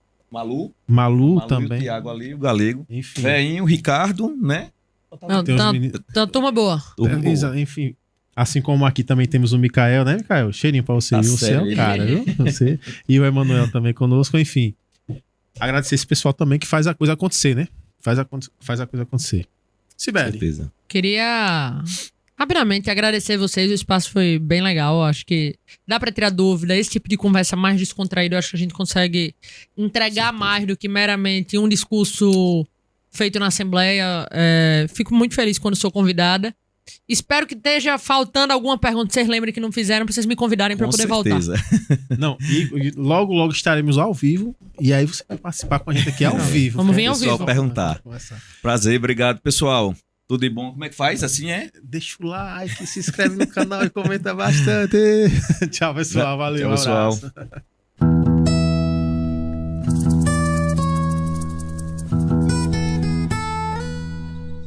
Malu também. O Tiago ali, o Galego. Enfim. Veinho, o Ricardo, né? Não, Tem os tá, meninos- tá turma boa. Turma boa. Enfim, assim como aqui também temos o Mikael, né, Mikael? Cheirinho pra você, Tá viu? Você é sério, o cara, viu? Você e o Emanuel também conosco, enfim. Agradecer esse pessoal também que faz a coisa acontecer, né? Faz a coisa acontecer. Com Sibeli, certeza. Queria rapidamente agradecer vocês, o espaço foi bem legal, acho que dá pra tirar dúvida, esse tipo de conversa mais descontraída, eu acho que a gente consegue entregar mais do que meramente um discurso feito na Assembleia. Fico muito feliz quando sou convidada. Espero que esteja faltando alguma pergunta, vocês lembrem que não fizeram, pra vocês me convidarem pra eu Com poder certeza. não, e logo estaremos ao vivo e aí você vai participar com a gente aqui ao vivo. Vamos vir ao Pessoal, vivo. perguntar. Prazer, obrigado, pessoal. Tudo de bom? Como é que faz? Assim é? Deixa o like, se inscreve no canal e comenta bastante. Tchau, pessoal. Valeu, Tchau, pessoal. um abraço.